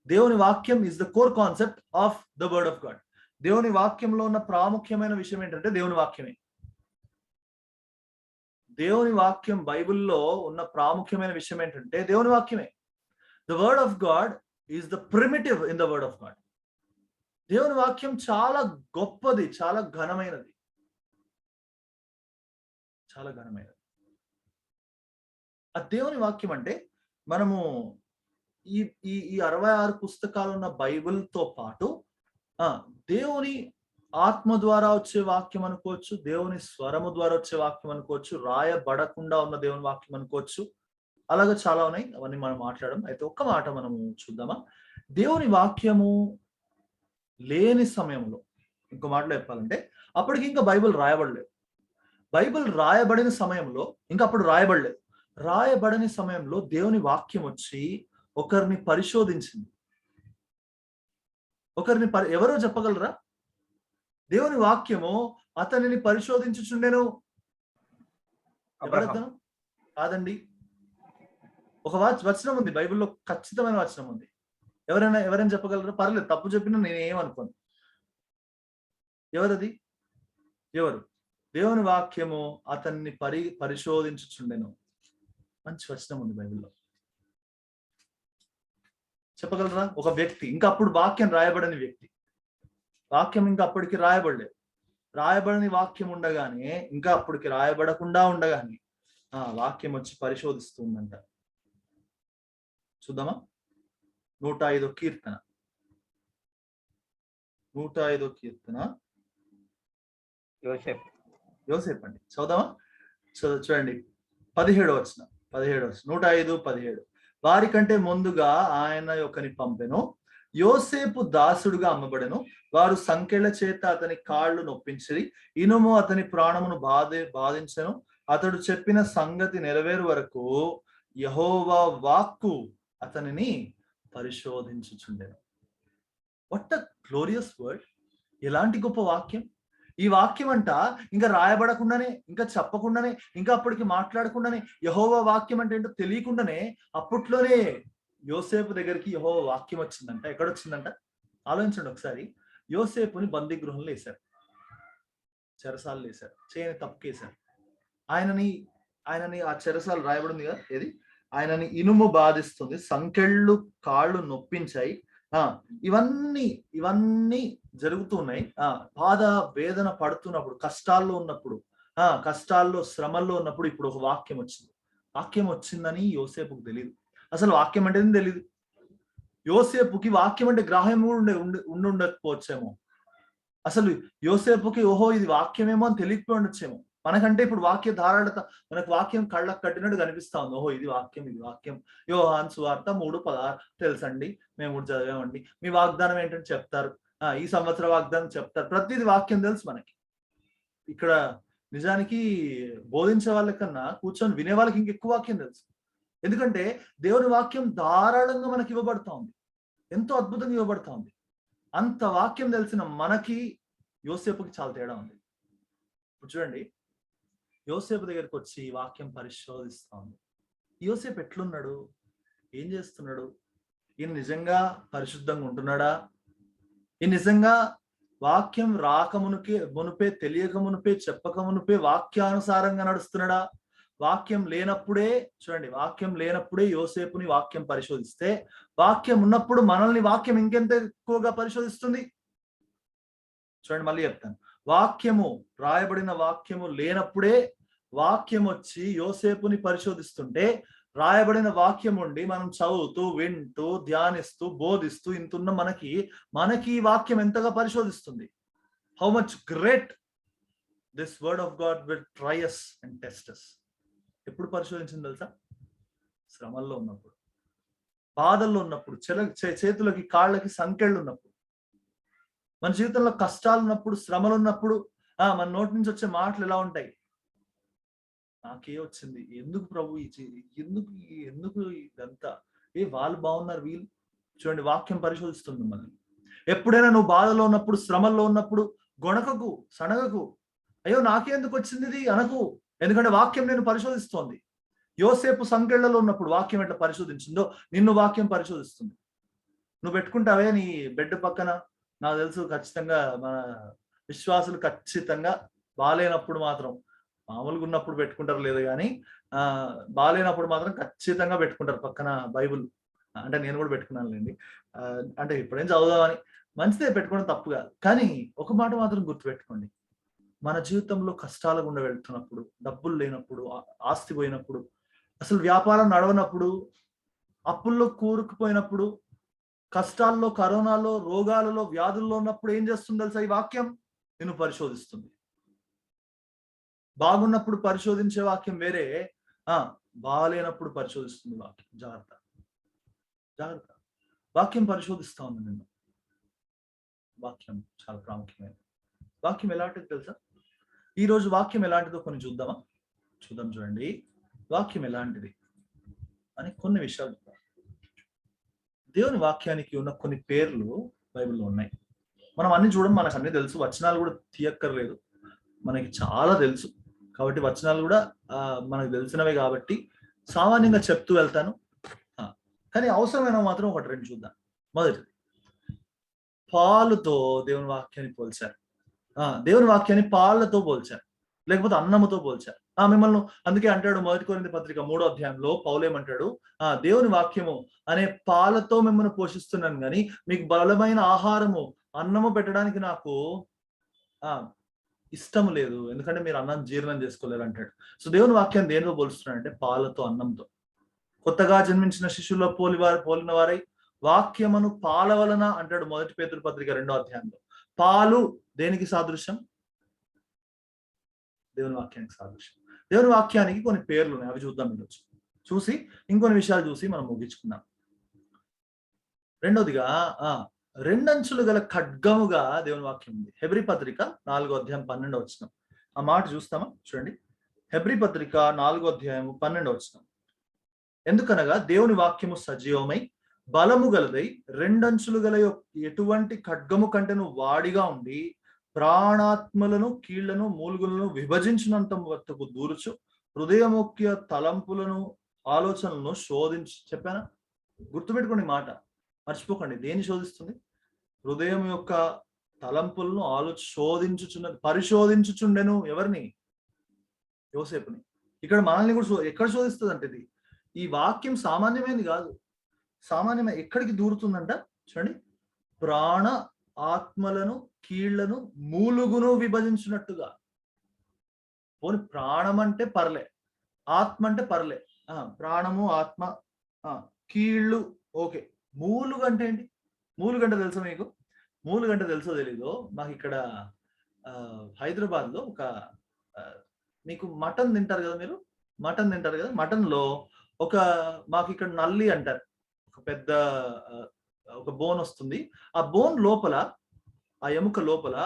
దేవుని వాక్యం is the core concept of the word of God. దేవుని వాక్యంలో ఉన్న ప్రాముఖ్యమైన విషయం ఏంటంటే దేవుని వాక్యమే. దేవుని వాక్యం, బైబిల్లో ఉన్న ప్రాముఖ్యమైన విషయం ఏంటంటే దేవుని వాక్యమే. The word of God is the primitive in the word of God. దేవుని వాక్యం చాలా గొప్పది, చాలా ఘనమైనది. ఆ దేవుని వాక్యం అంటే మనము ఈ 66 పుస్తకాలు ఉన్న బైబిల్తో పాటు దేవుని ఆత్మ ద్వారా వచ్చే వాక్యం అనుకోవచ్చు, దేవుని స్వరము ద్వారా వచ్చే వాక్యం అనుకోవచ్చు, రాయబడకుండా ఉన్న దేవుని వాక్యం అనుకోవచ్చు. అలాగే చాలా ఉన్నాయి, అవన్నీ మనం మాట్లాడడం. అయితే ఒక్క మాట మనము చూద్దామా? దేవుని వాక్యము లేని సమయంలో, ఇంకో మాటలో చెప్పాలంటే, అప్పటికి ఇంకా బైబిల్ రాయబడలేదు. బైబిల్ రాయబడిన సమయంలో ఇంకా అప్పుడు రాయబడలేదు. రాయబడని సమయంలో దేవుని వాక్యం వచ్చి ఒకరిని పరిశోధించింది. ఎవరో చెప్పగలరా? దేవుని వాక్యము అతనిని పరిశోధించుచుండెను. ఎవరతను? కాదండి, ఒక వచనం ఉంది బైబిల్లో, ఖచ్చితమైన వచనం ఉంది. ఎవరైనా చెప్పగలరా? పర్లేదు, తప్పు చెప్పినా నేనేమనుకోను. ఎవరది? ఎవరు? దేవుని వాక్యము అతన్ని పరిశోధించుచుండెను. మంచి వచనం ఉంది బైబిల్లో. చెప్పగలరా? ఒక వ్యక్తి, ఇంకా అప్పుడు వాక్యం రాయబడని వ్యక్తి, వాక్యం ఇంకా అప్పటికి రాయబడలేదు. రాయబడని వాక్యం ఉండగానే, ఇంకా అప్పటికి రాయబడకుండా ఉండగానే వాక్యం వచ్చి పరిశోధిస్తుందంట. చూద్దామా? 105 కీర్తన 105 కీర్తన యోసేపు అండి. చదువుదామా? చూడండి, 17వ వచనం. 105:17. వారికంటే ముందుగా ఆయన యొక్కని పంపెను, యోసేపు దాసుడుగా అమ్మబడెను. వారు సంకెళ్ల చేత అతని కాళ్ళు నొప్పించిరి, ఇనుము అతని ప్రాణమును బాధించెను. అతడు చెప్పిన సంగతి నెరవేరు వరకు యెహోవా వాక్కు అతనిని పరిశోధించుచుండెను. What a glorious word! ఎలాంటి గొప్ప వాక్యం! ఈ వాక్యం అంట ఇంకా రాయబడకుండానే, ఇంకా చెప్పకుండానే, ఇంకా అప్పటికి మాట్లాడకుండానే, యెహోవా వాక్యం అంటే ఏంటో తెలియకుండానే అప్పట్లోనే యోసేపు దగ్గరికి యెహోవా వాక్యం వచ్చిందంట. ఎక్కడొచ్చిందంట? ఆలోచించండి ఒకసారి. యోసేపుని బందీగృహంలో వేశారు, చెరసాలు వేశారు, చేయని తప్పుకేశారు. ఆయనని ఆ చెరసాలు రాయబడింది కదా, ఏది? ఆయనని ఇనుము బాధిస్తుంది, సంకెళ్ళు కాళ్ళు నొప్పించాయి. ఇవన్నీ జరుగుతున్నాయి. బాధ వేదన పడుతున్నప్పుడు, కష్టాల్లో ఉన్నప్పుడు, కష్టాల్లో శ్రమల్లో ఉన్నప్పుడు ఇప్పుడు ఒక వాక్యం వచ్చింది. వాక్యం వచ్చిందని యోసేపుకు తెలియదు. అసలు వాక్యం అంటే తెలియదు యోసేపుకి. వాక్యం అంటే గ్రాహ్యం ఉండకపోవచ్చేమో. అసలు యోసేపుకి ఓహో ఇది వాక్యమేమో అని తెలియకపోయి ఉండొచ్చేమో. మనకంటే ఇప్పుడు వాక్య ధారాళత, మనకు వాక్యం కళ్ళకు కట్టినట్టు కనిపిస్తా ఉంది. ఓహో ఇది వాక్యం, ఇది వాక్యం. యోహాను సువార్త 3:16 తెలుసండి, మేము కూడా చదివామండి. మీ వాగ్దానం ఏంటని చెప్తారు. ఈ సంవత్సర వాగ్దానం చెప్తారు. ప్రతిది వాక్యం తెలుసు మనకి. ఇక్కడ నిజానికి బోధించే వాళ్ళకన్నా కూర్చొని వినే వాళ్ళకి ఇంకెక్కువ వాక్యం తెలుసు. ఎందుకంటే దేవుని వాక్యం ధారాళంగా మనకి ఇవ్వబడతా ఉంది, ఎంతో అద్భుతంగా ఇవ్వబడతా ఉంది. అంత వాక్యం తెలిసిన మనకి యోసేపుకి చాలా తేడా ఉంది. ఇప్పుడు చూడండి, యోసేపు దగ్గరికి వచ్చి ఈ వాక్యం పరిశోధిస్తా ఉంది. యోసేపు ఎట్లున్నాడు, ఏం చేస్తున్నాడు, ఈయన నిజంగా పరిశుద్ధంగా ఉంటున్నాడా, ఈ నిజంగా వాక్యం మునుపే తెలియక మునుపే చెప్పక మునుపే వాక్యానుసారంగా నడుస్తున్నాడా? వాక్యం లేనప్పుడే చూడండి, వాక్యం లేనప్పుడే యోసేపుని వాక్యం పరిశోధిస్తే, వాక్యం ఉన్నప్పుడు మనల్ని వాక్యం ఇంకెంత ఎక్కువగా పరిశోధిస్తుంది. చూడండి, మళ్ళీ చెప్తాను. వాక్యము, రాయబడిన వాక్యము లేనప్పుడే వాక్యం వచ్చి యోసేపుని పరిశోధిస్తుంటే, రాయబడిన వాక్యం ఉండి మనం చదువుతూ, వింటూ, ధ్యానిస్తూ, బోధిస్తూ ఇంతున్న మనకి వాక్యం ఎంతగా పరిశోధిస్తుంది. How much great this word of God will try us and test us. ఎప్పుడు పరిశోధించింది తెలుసా? శ్రమల్లో ఉన్నప్పుడు, బాధల్లో ఉన్నప్పుడు, చేతులకి కాళ్ళకి సంకెళ్ళు ఉన్నప్పుడు, మన జీవితంలో కష్టాలు ఉన్నప్పుడు, శ్రమలు ఉన్నప్పుడు, మన నోటి నుంచి వచ్చే మాటలు ఎలా ఉంటాయి? నాకే వచ్చింది, ఎందుకు ప్రభు ఎందుకు ఇదంతా, వాళ్ళు బాగున్నారు వీళ్ళు. చూడండి, వాక్యం పరిశోధిస్తుంది మిమ్మల్ని. ఎప్పుడైనా నువ్వు బాధలో ఉన్నప్పుడు, శ్రమల్లో ఉన్నప్పుడు గొణకకు, సనగకు, అయ్యో నాకే ఎందుకు వచ్చింది ఇది అనకు. ఎందుకంటే వాక్యం నేను పరిశోధిస్తోంది. యోసేపు సంకెళ్లలో ఉన్నప్పుడు వాక్యం ఎట్లా పరిశోధించిందో నిన్ను వాక్యం పరిశోధిస్తుంది. నువ్వు పెట్టుకుంటావే నీ బెడ్ పక్కన, నాకు తెలుసు ఖచ్చితంగా మన విశ్వాసులు ఖచ్చితంగా బాలేనప్పుడు మాత్రం, మామూలుగా ఉన్నప్పుడు పెట్టుకుంటారు లేదు కానీ బాలేనప్పుడు మాత్రం ఖచ్చితంగా పెట్టుకుంటారు పక్కన బైబుల్. అంటే నేను కూడా పెట్టుకున్నానులేండి. అంటే ఇప్పుడేం చదువుదామని, మంచిదే పెట్టుకోవడం తప్పు కాదు. కానీ ఒక మాట మాత్రం గుర్తుపెట్టుకోండి, మన జీవితంలో కష్టాల గుండా వెళ్తున్నప్పుడు, డబ్బులు లేనప్పుడు, ఆస్తి పోయినప్పుడు, అసలు వ్యాపారం నడవనప్పుడు, అప్పుల్లో కూరుకుపోయినప్పుడు, కష్టాల్లో, కరోనాలో, రోగాలలో, వ్యాధుల్లో ఉన్నప్పుడు ఏం చేస్తుంది తెలుసా? ఈ వాక్యం నిన్ను పరిశోధిస్తుంది. బాగున్నప్పుడు పరిశోధించే వాక్యం వేరే, బాగాలేనప్పుడు పరిశోధిస్తుంది వాక్యం. జాగ్రత్త, జాగ్రత్త. వాక్యం పరిశోధిస్తా ఉంది నిన్ను. వాక్యం చాలా ప్రాముఖ్యమైనది. వాక్యం ఎలాంటిది తెలుసా? ఈ రోజు వాక్యం ఎలాంటిదో కొన్ని చూద్దాం. చూడండి, వాక్యం ఎలాంటిది అని కొన్ని విషయాలు. దేవుని వాక్యానికి ఉన్న కొన్ని పేర్లు బైబిల్లో ఉన్నాయి. మనం అన్ని చూడడం, మనకు అన్ని తెలుసు. వచనాలు కూడా తీయక్కర్లేదు, మనకి చాలా తెలుసు. కాబట్టి వచనాలు కూడా మనకు తెలిసినవే కాబట్టి సామాన్యంగా చెప్తూ వెళ్తాను. కానీ అవసరమైన మాత్రం ఒకటి రెండు చూద్దాం. మొదటిది, పాలుతో దేవుని వాక్యాన్ని పోల్చారు. దేవుని వాక్యాన్ని పాలతో పోల్చారు, లేకపోతే అన్నముతో పోల్చారు. మిమ్మల్ని అందుకే అంటాడు 1 కొరింథీ పత్రిక 3వ అధ్యాయంలో పౌలేమంటాడు, దేవుని వాక్యము అనే పాలతో మిమ్మల్ని పోషిస్తున్నాను కానీ మీకు బలమైన ఆహారము, అన్నము పెట్టడానికి నాకు ఇష్టం లేదు, ఎందుకంటే మీరు అన్నం జీర్ణం చేసుకోలేరు అంటాడు. సో దేవుని వాక్యాన్ని దేనితో పోలుస్తున్నాడు అంటే పాలతో, అన్నంతో. కొత్తగా జన్మించిన శిష్యుల్లో పోలిన వారై వాక్యమును పాల వలన అంటాడు 1 పేతురు పత్రిక 2వ అధ్యాయంలో. పాలు దేనికి సాదృశ్యం? దేవుని వాక్యానికి సాదృశ్యం. దేవుని వాక్యానికి కొన్ని పేర్లు ఉన్నాయి, అవి చూద్దాం. ఈరోజు చూసి ఇంకొన్ని విషయాలు చూసి మనం ముగించుకుందాం. రెండోదిగా రెండంచులు గల ఖడ్గముగా దేవుని వాక్యం ఉంది. హెబ్రీ పత్రిక 4వ అధ్యాయం 12వ వచనం. ఆ మాట చూస్తామా? చూడండి, హెబ్రీ పత్రిక 4వ అధ్యాయం 12వ వచనం. ఎందుకనగా దేవుని వాక్యము సజీవమై బలము గలదై రెండంచులు గల ఎటువంటి ఖడ్గము కంటేను వాడిగా ఉండి ప్రాణాత్మలను, కీళ్లను, మూలుగులను విభజించినంత వరకు దూరుచు హృదయముఖ్య తలంపులను, ఆలోచనలను శోధించి. చెప్పానా? గుర్తుపెట్టుకోండి మాట, మర్చిపోకండి. దేన్ని శోధిస్తుంది? హృదయం యొక్క తలంపులను శోధించుచున్నది. పరిశోధించుచుండెను ఎవరిని? యోసేపుని. ఇక్కడ మనల్ని కూడా ఎక్కడ శోధిస్తుంది అంటే, ఇది ఈ వాక్యం సామాన్యమైనది కాదు. సామాన్యమైన ఎక్కడికి దూరుతుందంట చూడండి, ప్రాణ ఆత్మలను, కీళ్లను, మూలుగును విభజించినట్టుగా. పోనీ ప్రాణం అంటే పర్లే, ఆత్మ అంటే పర్లే, ప్రాణము, ఆత్మ, కీళ్ళు ఓకే. మూలుగు అంటే ఏంటి? మూలుగంటే తెలుసా మీకు? మూలుగంటే తెలుసో తెలీదో, మాకు ఇక్కడ హైదరాబాద్ లో ఒక మీకు మటన్ తింటారు కదా, మీరు మటన్ తింటారు కదా, మటన్ లో ఒక మాకు ఇక్కడ నల్లి అంటారు, ఒక పెద్ద ఒక బోన్ వస్తుంది. ఆ బోన్ లోపల, ఆ ఎముక లోపల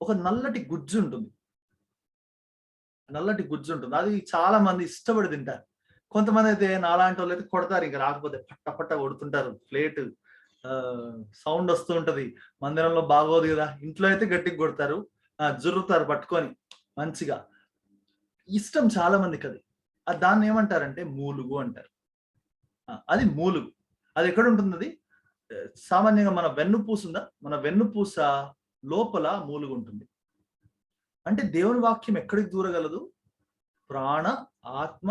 ఒక నల్లటి గుజ్జు ఉంటుంది. నల్లటి గుజ్జు ఉంటుంది. అది చాలా మంది ఇష్టపడి తింటారు. కొంతమంది అయితే నాలాంటి వాళ్ళు అయితే కొడతారు, ఇంకా రాకపోతే పట్ట పట్ట కొడుతుంటారు. ప్లేట్ సౌండ్ వస్తూ ఉంటది. మందిరంలో బాగోదు కదా, ఇంట్లో అయితే గట్టిగా కొడతారు, జుర్రుతారు పట్టుకొని మంచిగా. ఇష్టం చాలా మందికి అది. దాన్ని ఏమంటారంటే మూలుగు అంటారు. అది మూలుగు. అది ఎక్కడ ఉంటుంది అది? సామాన్యంగా మన వెన్నుపూస ఉందా? మన వెన్నుపూస లోపల మూలుగు ఉంటుంది. అంటే దేవుని వాక్యం ఎక్కడికి దూరగలదు? ప్రాణ, ఆత్మ,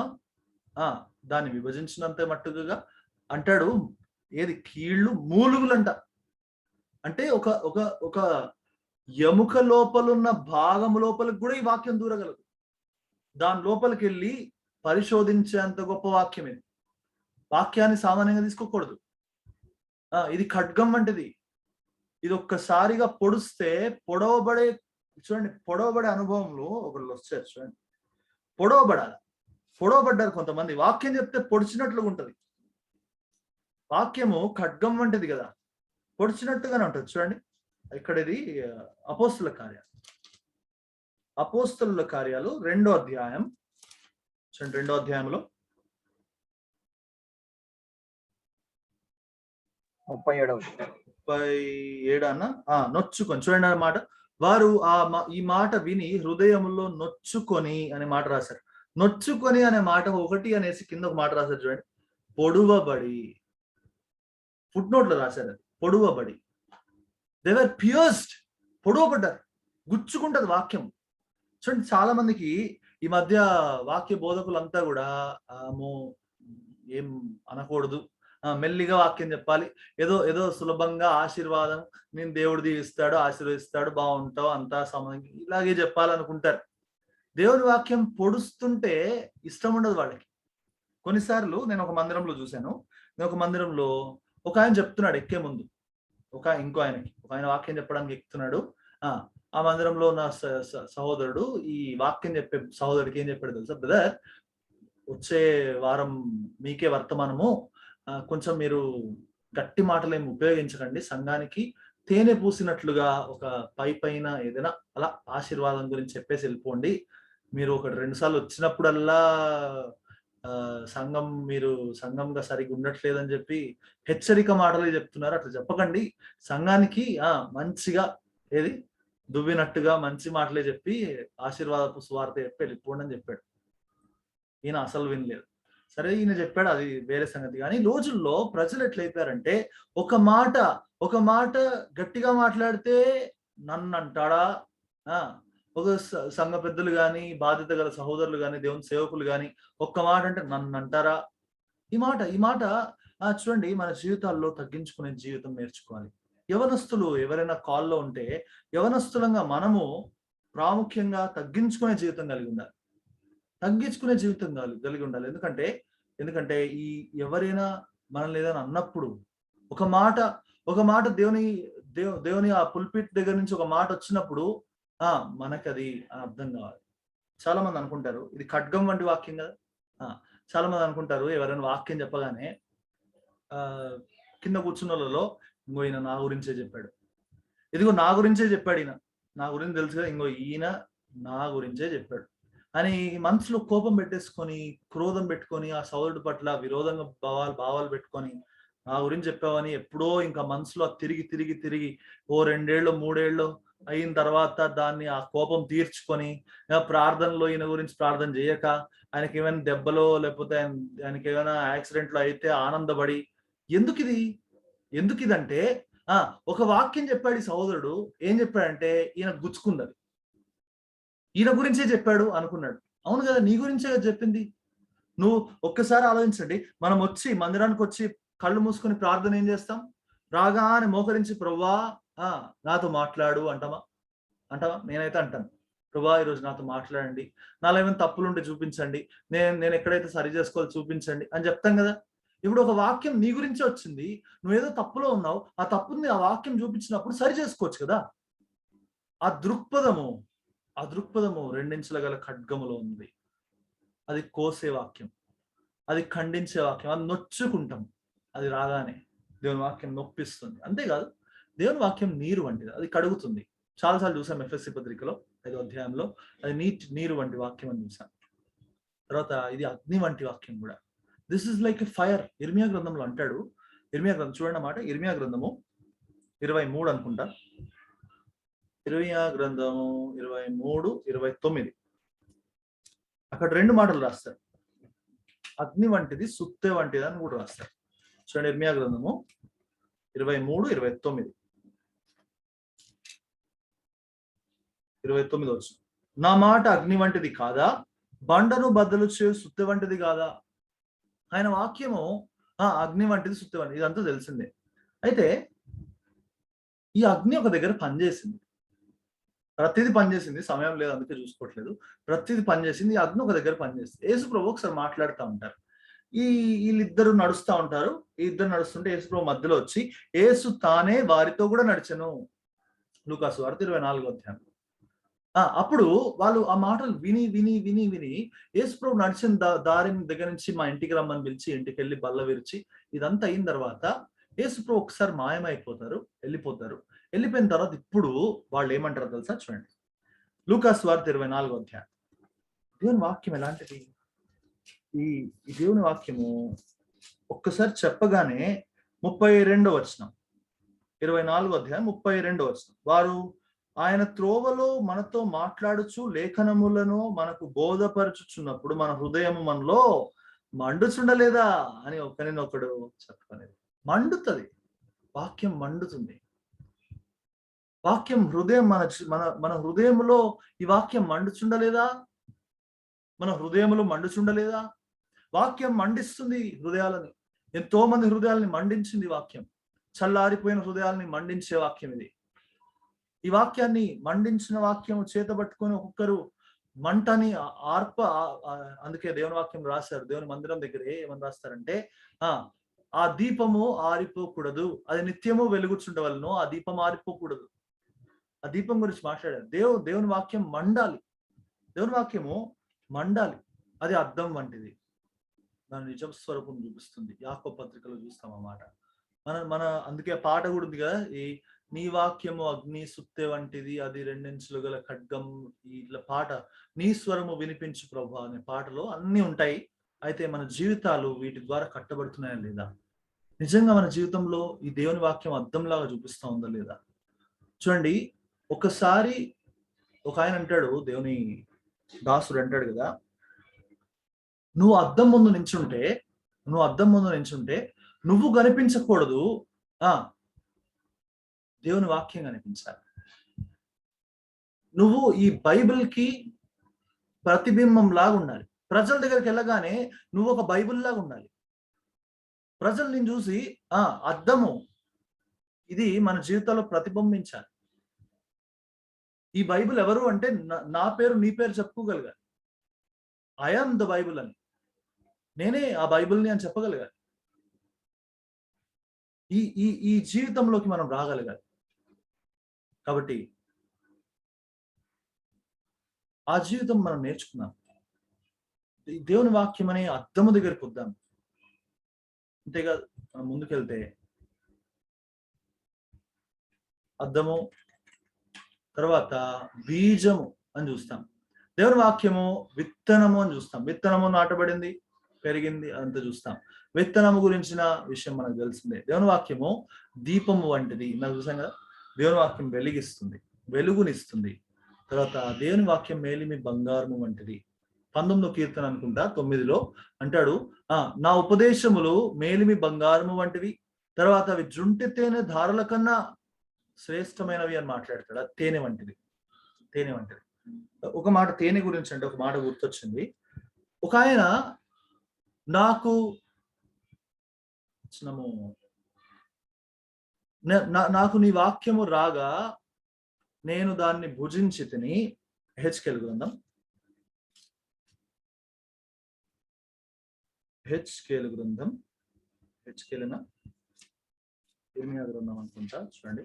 దాన్ని విభజించినంత మట్టుగా అంటాడు. ఏది? కీళ్ళు మూలుగులంట. అంటే ఒక ఒక ఒక ఎముక లోపలున్న భాగము లోపలికి కూడా ఈ వాక్యం దూరగలదు. దాని లోపలికి వెళ్ళి పరిశోధించేంత గొప్ప వాక్యం ఇది. వాక్యాన్ని సామాన్యంగా తీసుకోకూడదు. ఇది ఖడ్గం వంటిది. ఇది ఒక్కసారిగా పొడిస్తే పొడవబడే, చూడండి, పొడవబడే అనుభవంలో ఒకళ్ళు వచ్చారు చూడండి. పొడవబడ్డారు కొంతమంది. వాక్యం చెప్తే పొడిచినట్లుగా ఉంటది. వాక్యము ఖడ్గం వంటిది కదా, పొడిచినట్టుగానే ఉంటుంది. చూడండి, ఇక్కడ ఇది అపోస్తుల కార్యాలు 2వ అధ్యాయం. చూడండి, 2వ అధ్యాయంలో 37 అన్న నొచ్చుకొని, చూడండి అన్నమాట. వారు ఈ మాట విని హృదయములో నొచ్చుకొని అనే మాట రాశారు. నొచ్చుకొని అనే మాట 1 అనేసి కింద ఒక మాట రాశారు చూడండి. పొడువబడి, ఫుట్ నోట్ లో రాశారు అది. పొడువబడి, దే వర్ పియర్స్డ్. పొడవబడ్డారు. గుచ్చుకుంటది వాక్యం. చూడండి, చాలా మందికి ఈ మధ్య వాక్య బోధకులంతా కూడా ఏం అనకూడదు, మెల్లిగా వాక్యం చెప్పాలి, ఏదో ఏదో సులభంగా ఆశీర్వాదం, నేను దేవుడు దీవిస్తాడు, ఆశీర్వదిస్తాడు, బాగుంటావు, అంతా సమయం, ఇలాగే చెప్పాలనుకుంటారు. దేవుని వాక్యం పొడుస్తుంటే ఇష్టం ఉండదు వాళ్ళకి. కొన్నిసార్లు నేను ఒక మందిరంలో చూశాను. నేను ఒక మందిరంలో ఒక ఆయన చెప్తున్నాడు ఎక్కే ముందు, ఇంకో ఆయన వాక్యం చెప్పడానికి ఎక్కుతున్నాడు. ఆ మందిరంలో ఉన్న సహోదరుడు ఈ వాక్యం చెప్పే సహోదరుడికి ఏం చెప్పాడు తెలుసా? బ్రదర్, వచ్చే వారం మీకే వర్తమానము, కొంచెం మీరు గట్టి మాటలు ఏమి ఉపయోగించకండి, సంఘానికి తేనె పూసినట్లుగా ఒక పైన ఏదైనా అలా ఆశీర్వాదం గురించి చెప్పేసి వెళ్ళిపోండి. మీరు 1-2 సార్లు వచ్చినప్పుడల్లా మీరు సంఘంగా సరిగ్గా ఉండట్లేదని చెప్పి హెచ్చరిక మాటలు చెప్తున్నారు. అట్లా చెప్పకండి. సంఘానికి మంచిగా ఏది దువ్వినట్టుగా మంచి మాటలే చెప్పి ఆశీర్వాదపు సువార్త చెప్పి వెళ్ళిపోండి అని చెప్పాడు. ఈయన అసలు వినలేదు. సరే, ఈయన చెప్పాడు, అది వేరే సంగతి. కానీ రోజుల్లో ప్రజలు ఎట్లయిపోయారంటే, ఒక మాట గట్టిగా మాట్లాడితే నన్ను అంటాడా, ఒక సంఘ పెద్దలు గాని, బాధ్యత గల సహోదరులు గాని, దేవుని సేవకులు గాని ఒక్క మాట అంటే నన్ను అంటారా? ఈ మాట చూడండి, మన జీవితాల్లో తగ్గించుకునే జీవితం నేర్చుకోవాలి. యవనస్తులు ఎవరైనా కాల్లో ఉంటే, యవనస్తులంగా మనము ప్రాముఖ్యంగా తగ్గించుకునే జీవితం కలిగి ఉండాలి. ఎందుకంటే ఈ ఎవరైనా మనల్ని ఏదైనా అన్నప్పుడు ఒక మాట దేవుని ఆ పుల్పిట్ దగ్గర నుంచి ఒక మాట వచ్చినప్పుడు మనకది అర్థం కావాలి. చాలా మంది అనుకుంటారు ఇది ఖడ్గం వంటి వాక్యం కదా. చాలా మంది అనుకుంటారు ఎవరైనా వాక్యం చెప్పగానే కింద కూర్చున్న వాళ్ళలో, ఇంకో ఈయన నా గురించే చెప్పాడు, ఇదిగో నా గురించే చెప్పాడు, ఈయన నా గురించి తెలుసు కదా, ఇంకో ఈయన నా గురించే చెప్పాడు అని మనసులో కోపం పెట్టేసుకొని, క్రోధం పెట్టుకొని, ఆ సోదరుడి పట్ల విరోధంగా భావాలు పెట్టుకొని, నా గురించి చెప్పావని ఎప్పుడో ఇంకా మనసులో తిరిగి 2 ఏళ్ళు 3 ఏళ్ళు అయిన తర్వాత దాన్ని ఆ కోపం తీర్చుకొని, ప్రార్థనలో ఈయన గురించి ప్రార్థన చేయక, ఆయనకి ఏమైనా దెబ్బలో లేకపోతే ఆయనకి ఏమైనా యాక్సిడెంట్లో అయితే ఆనందపడి, ఎందుకు ఇదంటే ఒక వాక్యం చెప్పాడు ఈ సహోదరుడు. ఏం చెప్పాడంటే, ఈయన గుచ్చుకున్నది, ఈయన గురించే చెప్పాడు అనుకున్నాడు. అవును కదా, నీ గురించే కదా చెప్పింది. నువ్వు ఒక్కసారి ఆలోచించండి, మనం వచ్చి మందిరానికి వచ్చి కళ్ళు మూసుకొని ప్రార్థన ఏం చేస్తాం? రాగానే మోకరించి ప్రభువా నాతో మాట్లాడు అంటామా? నేనైతే అంటాను, ప్రభువా ఈరోజు నాతో మాట్లాడండి, నాలో ఏమైనా తప్పులు ఉంటే చూపించండి, నేను ఎక్కడైతే సరి చేసుకోవాలి చూపించండి అని చెప్తాం కదా. ఇప్పుడు ఒక వాక్యం నీ గురించే వచ్చింది, నువ్వేదో తప్పులో ఉన్నావు, ఆ తప్పుని ఆ వాక్యం చూపించినప్పుడు సరి చేసుకోవచ్చు కదా. ఆ దృక్పథము రెండించుల గల ఖడ్గములో ఉంది. అది కోసే వాక్యం, అది ఖండించే వాక్యం, అది నొచ్చుకుంటాం. అది రాగానే దేవుని వాక్యం నొప్పిస్తుంది. అంతేకాదు, దేవుని వాక్యం నీరు వంటిది, అది కడుగుతుంది. చాలాసార్లు చూసాం ఎఫ్ఎస్సి పత్రికలో 5వ అధ్యాయంలో, అది నీరు వంటి వాక్యం అని చూసాం. తర్వాత ఇది అగ్ని వంటి వాక్యం కూడా. This is like a fire. ఇర్మియా గ్రంథంలో అంటాడు, ఇర్మియా గ్రంథం చూడండి అన్నమాట, ఇర్మియా గ్రంథము 23 అనుకుంటా, ఇర్మియా గ్రంథము 23, 29 అక్కడ 2 మాటలు రాస్తారు, అగ్ని వంటిది, సుత్తె వంటిది అని కూడా రాస్తారు. చూడండి ఇర్మియా గ్రంథము 23, 29. 29 వచ్చు. నా మాట అగ్ని వంటిది కాదా, బండను బద్దలు చేయు సుత్తె వంటిది కాదా. ఆయన వాక్యము అగ్ని వంటిది, సుత్తె వంటిది, ఇదంతా తెలిసిందే. అయితే ఈ అగ్ని ఒక దగ్గర పనిచేసింది, ప్రతిదీ పనిచేసింది. సమయం లేదు అందుకే చూసుకోవట్లేదు. ప్రతిదీ పనిచేసింది. ఈ అగ్ని ఒక దగ్గర పనిచేస్తుంది. యేసు ప్రభు ఒకసారి మాట్లాడుతూ ఉంటారు. వీళ్ళిద్దరు నడుస్తూ ఉంటారు. ఈ ఇద్దరు నడుస్తుంటే యేసు ప్రభు మధ్యలో వచ్చి, యేసు తానే వారితో కూడా నడిచెను. లూకాసు వార్త 24వ అధ్యాయం. అప్పుడు వాళ్ళు ఆ మాటలు విని విని విని విని యేసు ప్రభు నడిచిన దారి దగ్గర నుంచి మా ఇంటికి రమ్మని పిలిచి, ఇంటికి వెళ్ళి బల్ల విరిచి ఇదంతా అయిన తర్వాత యేసు ప్రభు ఒకసారి మాయమైపోతారు, వెళ్ళిపోతారు. వెళ్ళిపోయిన తర్వాత ఇప్పుడు వాళ్ళు ఏమంటారో తెలుసా? చూడండి, లూకాసు వార్త 24వ అధ్యాయం. దేవుని వాక్యం ఎలాంటిది? ఈ దేవుని వాక్యము ఒక్కసారి చెప్పగానే 32వ వచనం, 24వ అధ్యాయం 32వ వచనం. వారు ఆయన త్రోవలో మనతో మాట్లాడుచు లేఖనములను మనకు బోధపరచుచున్నప్పుడు మన హృదయము మనలో మండుచుండలేదా అని ఒకరినొకడు చెప్పనేది. మండుతుంది, వాక్యం మండుతుంది. వాక్యం హృదయం మన హృదయంలో ఈ వాక్యం మండుచుండలేదా? మన హృదయంలో మండుచుండలేదా? వాక్యం మండిస్తుంది హృదయాలని. ఎంతో మంది హృదయాలని మండించింది వాక్యం. చల్లారిపోయిన హృదయాలని మండించే వాక్యం ఇది. ఈ వాక్యాన్ని మండించిన వాక్యం చేతబట్టుకొని ఒక్కొక్కరు మంటని అందుకే దేవుని వాక్యం రాశారు. దేవుని మందిరం దగ్గర ఏమని రాస్తారంటే, ఆ దీపము ఆరిపోకూడదు, అది నిత్యము వెలుగుచుండవలను, ఆ దీపం ఆరిపోకూడదు. ఆ దీపం గురించి మాట్లాడారు. దేవుని వాక్యం మండాలి. దేవుని వాక్యము మండాలి. అది అద్దం వంటిది, దాని నిజ స్వరూపం చూపిస్తుంది. యాకోబు పత్రికలో చూస్తాం అన్నమాట. మన అందుకే పాట కూడా ఉంది కదా, ఈ నీ వాక్యము అగ్ని సుత్తె వంటిది, అది 2 ఇంచులు గల ఖడ్గం. ఇట్లా పాట, నీ స్వరము వినిపించు ప్రభు అనే పాటలో అన్ని ఉంటాయి. అయితే మన జీవితాలు వీటి ద్వారా కట్టబడుతున్నాయా లేదా? నిజంగా మన జీవితంలో ఈ దేవుని వాక్యం అద్దంలాగా చూపిస్తా ఉందా లేదా? చూడండి, ఒకసారి ఒక ఆయన అంటాడు, దేవుని దాసుడు అంటాడు కదా, నువ్వు అద్దం ముందు నించుంటే నువ్వు కనిపించకూడదు, దేవుని వాక్యం కనిపించాలి. నువ్వు ఈ బైబిల్కి ప్రతిబింబం లాగా ఉండాలి. ప్రజల దగ్గరికి వెళ్ళగానే నువ్వు ఒక బైబిల్ లాగా ఉండాలి. ప్రజలు నేను చూసి అద్దము, ఇది మన జీవితంలో ప్రతిబింబించాలి. ఈ బైబిల్ ఎవరు అంటే నా పేరు నీ పేరు చెప్పుకోగలగాలి. ఐ యామ్ ద బైబిల్ అని, నేనే ఆ బైబిల్ని అని చెప్పగలగాలి. ఈ జీవితంలోకి మనం రాగలగాలి. కాబట్టి ఆ జీవితం మనం నేర్చుకున్నాం. దేవుని వాక్యం అనే అద్దము దగ్గరికి వద్దాం. అంతేకాదు, మనం ముందుకెళ్తే అద్దము తర్వాత బీజము అని చూస్తాం. దేవుని వాక్యము విత్తనము అని చూస్తాం. విత్తనము నాటబడింది, పెరిగింది, అదంతా చూస్తాం. విత్తనము గురించిన విషయం మనకు తెలిసిందే. దేవుని వాక్యము దీపము వంటిది, నాకు చూసాం కదా. దేవుని వాక్యం వెలిగిస్తుంది, వెలుగునిస్తుంది. తర్వాత దేవుని వాక్యం మేలిమి బంగారము వంటిది. 19వ కీర్తన అనుకుంటా 9లో అంటాడు, నా ఉపదేశములు మేలిమి బంగారము వంటివి, తర్వాత అవి జుంటి తేనె ధారల కన్నా శ్రేష్టమైనవి అని మాట్లాడతాడు. అది తేనె వంటిది, తేనె వంటిది. ఒక మాట తేనె గురించి అంటే ఒక మాట గుర్తొచ్చింది. ఒక ఆయన నాకు నీ వాక్యము రాగా నేను దాన్ని భుజించి తిని, హెచ్కేల్ గ్రంథం, హెచ్కేలిన ఇర్మియా గ్రంథం అనుకుంటా, చూడండి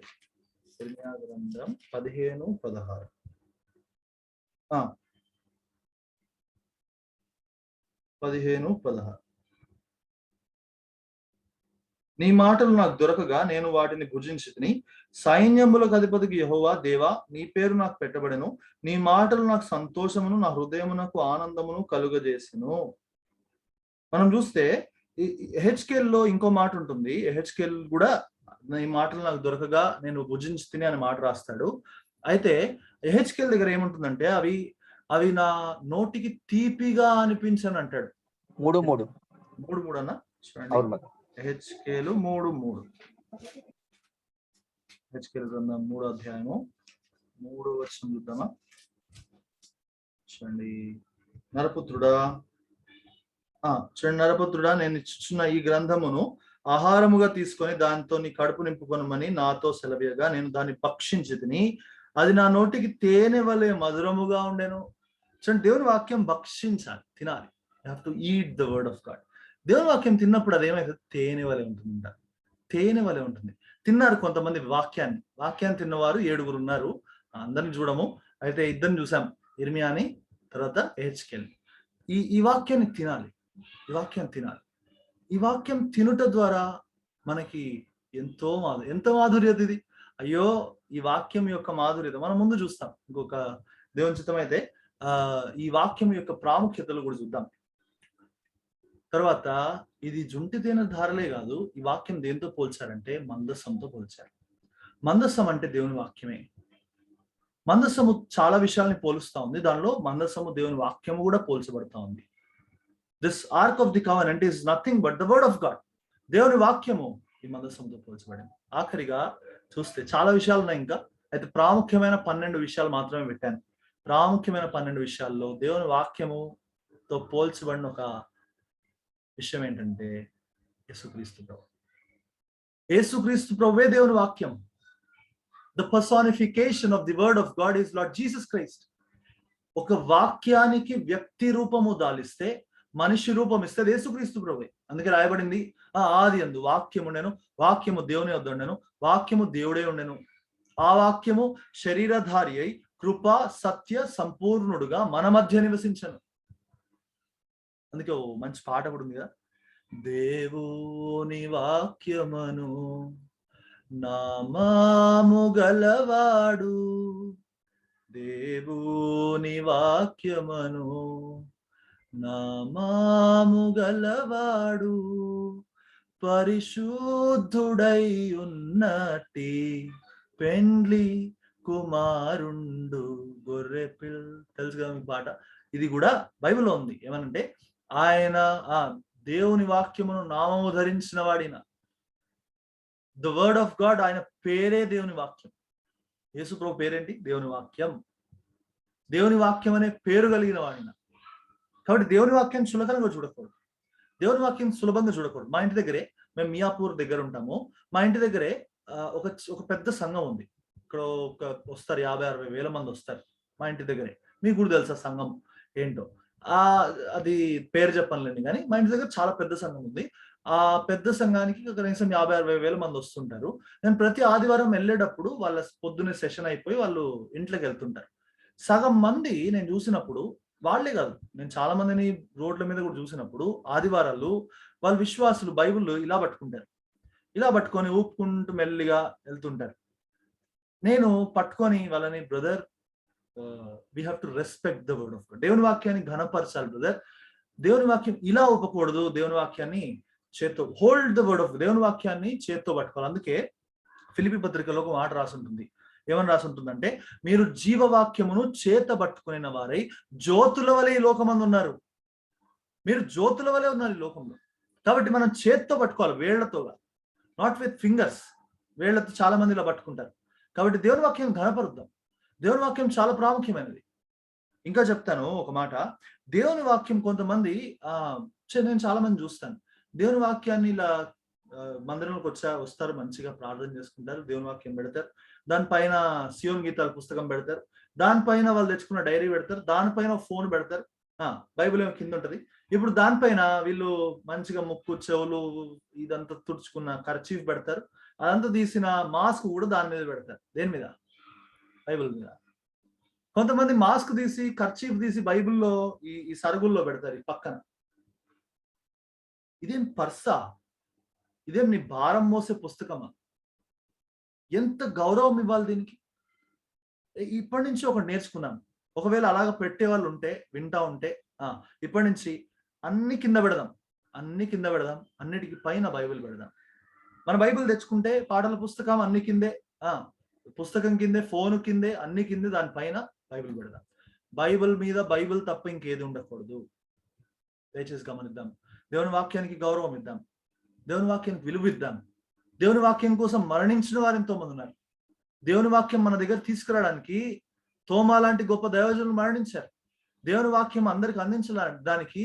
ఇర్మియా గ్రంథం 15:16. 15, 16. నీ మాటలు నాకు దొరకగా నేను వాటిని భుజించితిని. సైన్యములకు అధిపతికి యెహోవా దేవా, నీ పేరు నాకు పెట్టబడెను. నీ మాటలు నాకు సంతోషమును, నా హృదయమునకు ఆనందమును కలుగజేసెను. మనం చూస్తే హెచ్కేల్లో ఇంకో మాట ఉంటుంది. హెచ్కేల్ కూడా ఈ మాటలు నాకు దొరకగా నేను భుజించితిని అనే మాట రాస్తాడు. అయితే హెచ్కేల్ దగ్గర ఏముంటుందంటే అవి అవి నా నోటికి తీపిగా అనిపించని అంటాడు. 3:3. 3:3 అన్న చూడండి. అవును మరి. హెచ్కేలు 3:3. హెచ్కేలు గ్రంథం 3వ అధ్యాయము 3వ వచనం చూద్దామా. చూడండి. నరపుత్రుడా, చూడండి, నరపుత్రుడా, నేను ఇచ్చుచున్న ఈ గ్రంథమును ఆహారముగా తీసుకొని దానితో నీ కడుపు నింపుకొనమని నాతో సెలవీయగా నేను దాన్ని భక్షించితిని. అది నా నోటికి తేనె వలె మధురముగా ఉండెను. చూడండి, దేవుని వాక్యం భక్షించాలి, తినాలి. You have to eat the word of God. దేవుని వాక్యం తిన్నప్పుడు అది ఏమైతుంది? తేనె వలె ఉంటుందంట. తేనె వలె ఉంటుంది. తిన్నారు కొంతమంది వాక్యాన్ని తిన్నవారు 7 ఉన్నారు. అందరిని చూడము, అయితే 2 చూసాం, ఇర్మియాని, తర్వాత హెచ్కేల్. ఈ వాక్యాన్ని తినాలి. ఈ వాక్యం తినాలి. ఈ వాక్యం తినుట ద్వారా మనకి ఎంత మాధుర్యత ఇది. అయ్యో, ఈ వాక్యం యొక్క మాధుర్యత మనం ముందు చూస్తాం. ఇంకొక దేవుని చిత్తం అయితే ఈ వాక్యం యొక్క ప్రాముఖ్యతలు కూడా చూద్దాం. తర్వాత ఇది జుంటి తేనె ధారలే కాదు, ఈ వాక్యం దేంతో పోల్చారంటే మందస్సంతో పోల్చారు. మందస్సం అంటే దేవుని వాక్యమే. మందస్సము చాలా విషయాల్ని పోలుస్తా ఉంది. దానిలో మందస్సము దేవుని వాక్యము కూడా పోల్చబడతా ఉంది. This arc of the covenant is nothing but the word of God. దేవుని వాక్యము ఈ మందస్సంతో పోల్చబడింది. ఆఖరిగా చూస్తే చాలా విషయాలు ఉన్నాయి ఇంకా, అయితే ప్రాముఖ్యమైన 12 విషయాలు మాత్రమే పెట్టాను. ప్రాముఖ్యమైన 12 విషయాల్లో దేవుని వాక్యముతో పోల్చబడిన ఒక విషయం ఏంటంటే యేసుక్రీస్తు ప్రభు. యేసుక్రీస్తు ప్రభువే దేవుని వాక్యం. The personification of the word of God is lord Jesus Christ. ఒక వాక్యానికి వ్యక్తి రూపము దాలిస్తే, మనిషి రూపం ఇస్తే యేసుక్రీస్తు ప్రభువే. అందుకే రాయబడింది, ఆది యందు వాక్యము ఉండెను, వాక్యము దేవుని వద్ద ఉండెను, వాక్యము దేవుడే ఉండెను. ఆ వాక్యము శరీరధారి అయి కృపా సత్య సంపూర్ణుడుగా మన మధ్య నివసించను. అందుకే ఓ మంచి పాట కూడా ఉంది కదా, దేవుని వాక్యమను నామము గలవాడు, దేవుని వాక్యమను నామము గలవాడు, పరిశుద్ధుడై ఉన్నట్టి పెండ్లి కుమారుండు గొర్రె పిల్ల. తెలుసు కదా మీ పాట. ఇది కూడా బైబిల్లో ఉంది. ఏమనంటే ఆయన దేవుని వాక్యమును నామము ధరించిన వాడిన, ద వర్డ్ ఆఫ్ గాడ్, ఆయన పేరే దేవుని వాక్యం. యేసు ప్రభు పేరేంటి? దేవుని వాక్యం. దేవుని వాక్యం అనే పేరు కలిగిన వాడిన. కాబట్టి దేవుని వాక్యం సులభంగా చూడకూడదు. దేవుని వాక్యం సులభంగా చూడకూడదు. మా ఇంటి దగ్గరే, మేము మియాపూర్ దగ్గర ఉంటాము. మా ఇంటి దగ్గరే ఒక పెద్ద సంఘం ఉంది. ఇక్కడ వస్తారు 50-60 వేల మంది వస్తారు మా ఇంటి దగ్గరే. మీకు కూడా తెలుసా సంఘం ఏంటో? అది పేరు చెప్పనులేండి, కానీ మా ఇంటి దగ్గర చాలా పెద్ద సంఘం ఉంది. ఆ పెద్ద సంఘానికి కనీసం 50-60 వేల మంది వస్తుంటారు. నేను ప్రతి ఆదివారం వెళ్ళేటప్పుడు వాళ్ళ పొద్దున్నే సెషన్ అయిపోయి వాళ్ళు ఇంట్లోకి వెళ్తుంటారు. సగం మంది నేను చూసినప్పుడు, వాళ్ళే కాదు, నేను చాలా మందిని రోడ్ల మీద కూడా చూసినప్పుడు, ఆదివారాలు వాళ్ళ విశ్వాసులు బైబిల్ ఇలా పట్టుకుంటారు, ఇలా పట్టుకొని ఊపుకుంటూ మెల్లిగా వెళ్తుంటారు. నేను పట్టుకొని వాళ్ళని, brother, we have to respect the word of God. దేవుని వాక్యాన్ని ఘనపరచాలి బ్రదర్. దేవుని వాక్యం ఇలా ఊపకూడదు. దేవుని వాక్యాన్ని చేత్తో, హోల్డ్ ద వర్డ్ ఆఫ్, దేవుని వాక్యాన్ని చేత్తో పట్టుకోవాలి. అందుకే ఫిలిప్పీ పత్రికలో ఒక మాట రాసుంటుంది. ఏమని రాసుంటుందంటే, మీరు జీవవాక్యమును చేత పట్టుకున్న వారై జ్యోతుల వలె ఈ లోకమందు ఉన్నారు. మీరు జ్యోతుల వలె ఉన్నారు ఈ లోకంలో. కాబట్టి మనం చేత్తో పట్టుకోవాలి, వేళ్లతో, నాట్ విత్ ఫింగర్స్. వేళ్లతో చాలా మంది ఇలా పట్టుకుంటారు. కాబట్టి దేవుని వాక్యం ఘనపరుద్దాం. దేవుని వాక్యం చాలా ప్రాముఖ్యమైనది. ఇంకా చెప్తాను ఒక మాట. దేవుని వాక్యం కొంతమంది, నేను చాలా మంది చూస్తాను, దేవుని వాక్యాన్ని ఇలా మందిరంలోకి వస్తారు, మంచిగా ప్రార్థన చేసుకుంటారు, దేవుని వాక్యం పెడతారు, దానిపైన సియోన్ గీతాల పుస్తకం పెడతారు, దానిపైన వాళ్ళు తెచ్చుకున్న డైరీ పెడతారు, దానిపైన ఫోన్ పెడతారు, బైబిల్ ఏమో కింద ఉంటది. ఇప్పుడు దానిపైన వీళ్ళు మంచిగా ముక్కు చెవులు ఇదంతా తుడుచుకున్న కర్చీఫ్ పెడతారు, అదంతా తీసిన మాస్క్ కూడా దాని మీద పెడతారు. దేని మీద? బైబిల్ మీద. కొంతమంది మాస్క్ తీసి, కర్చీఫ్ తీసి బైబిల్లో ఈ సరుగుల్లో పెడతారు ఈ పక్కన. ఇదేం పర్సా? ఇదేం నీ భారం మోసే పుస్తకమా? ఎంత గౌరవం ఇవ్వాలి దీనికి? ఇప్పటి నుంచి ఒకటి నేర్చుకున్నాను. ఒకవేళ అలాగ పెట్టేవాళ్ళు ఉంటే, వింటా ఉంటే, ఇప్పటి నుంచి అన్ని కింద పెడదాం. అన్ని కింద పెడదాం. అన్నిటికి పైన బైబిల్ పెడదాం. మన బైబిల్ తెచ్చుకుంటే పాటల పుస్తకం అన్ని కిందే, పుస్తకం కిందే, ఫోను కిందే, అన్ని కిందే, దానిపైన బైబిల్ పెడదాం. బైబిల్ మీద బైబిల్ తప్ప ఇంకేది ఉండకూడదు. దయచేసి గమనిద్దాం. దేవుని వాక్యానికి గౌరవం ఇద్దాం. దేవుని వాక్యానికి విలువ ఇద్దాం. దేవుని వాక్యం కోసం మరణించిన వారు ఎంతో మంది ఉన్నారు. దేవుని వాక్యం మన దగ్గర తీసుకురావడానికి తోమా లాంటి గొప్ప దైవజనులు మరణించారు. దేవుని వాక్యం అందరికి అందించడానికి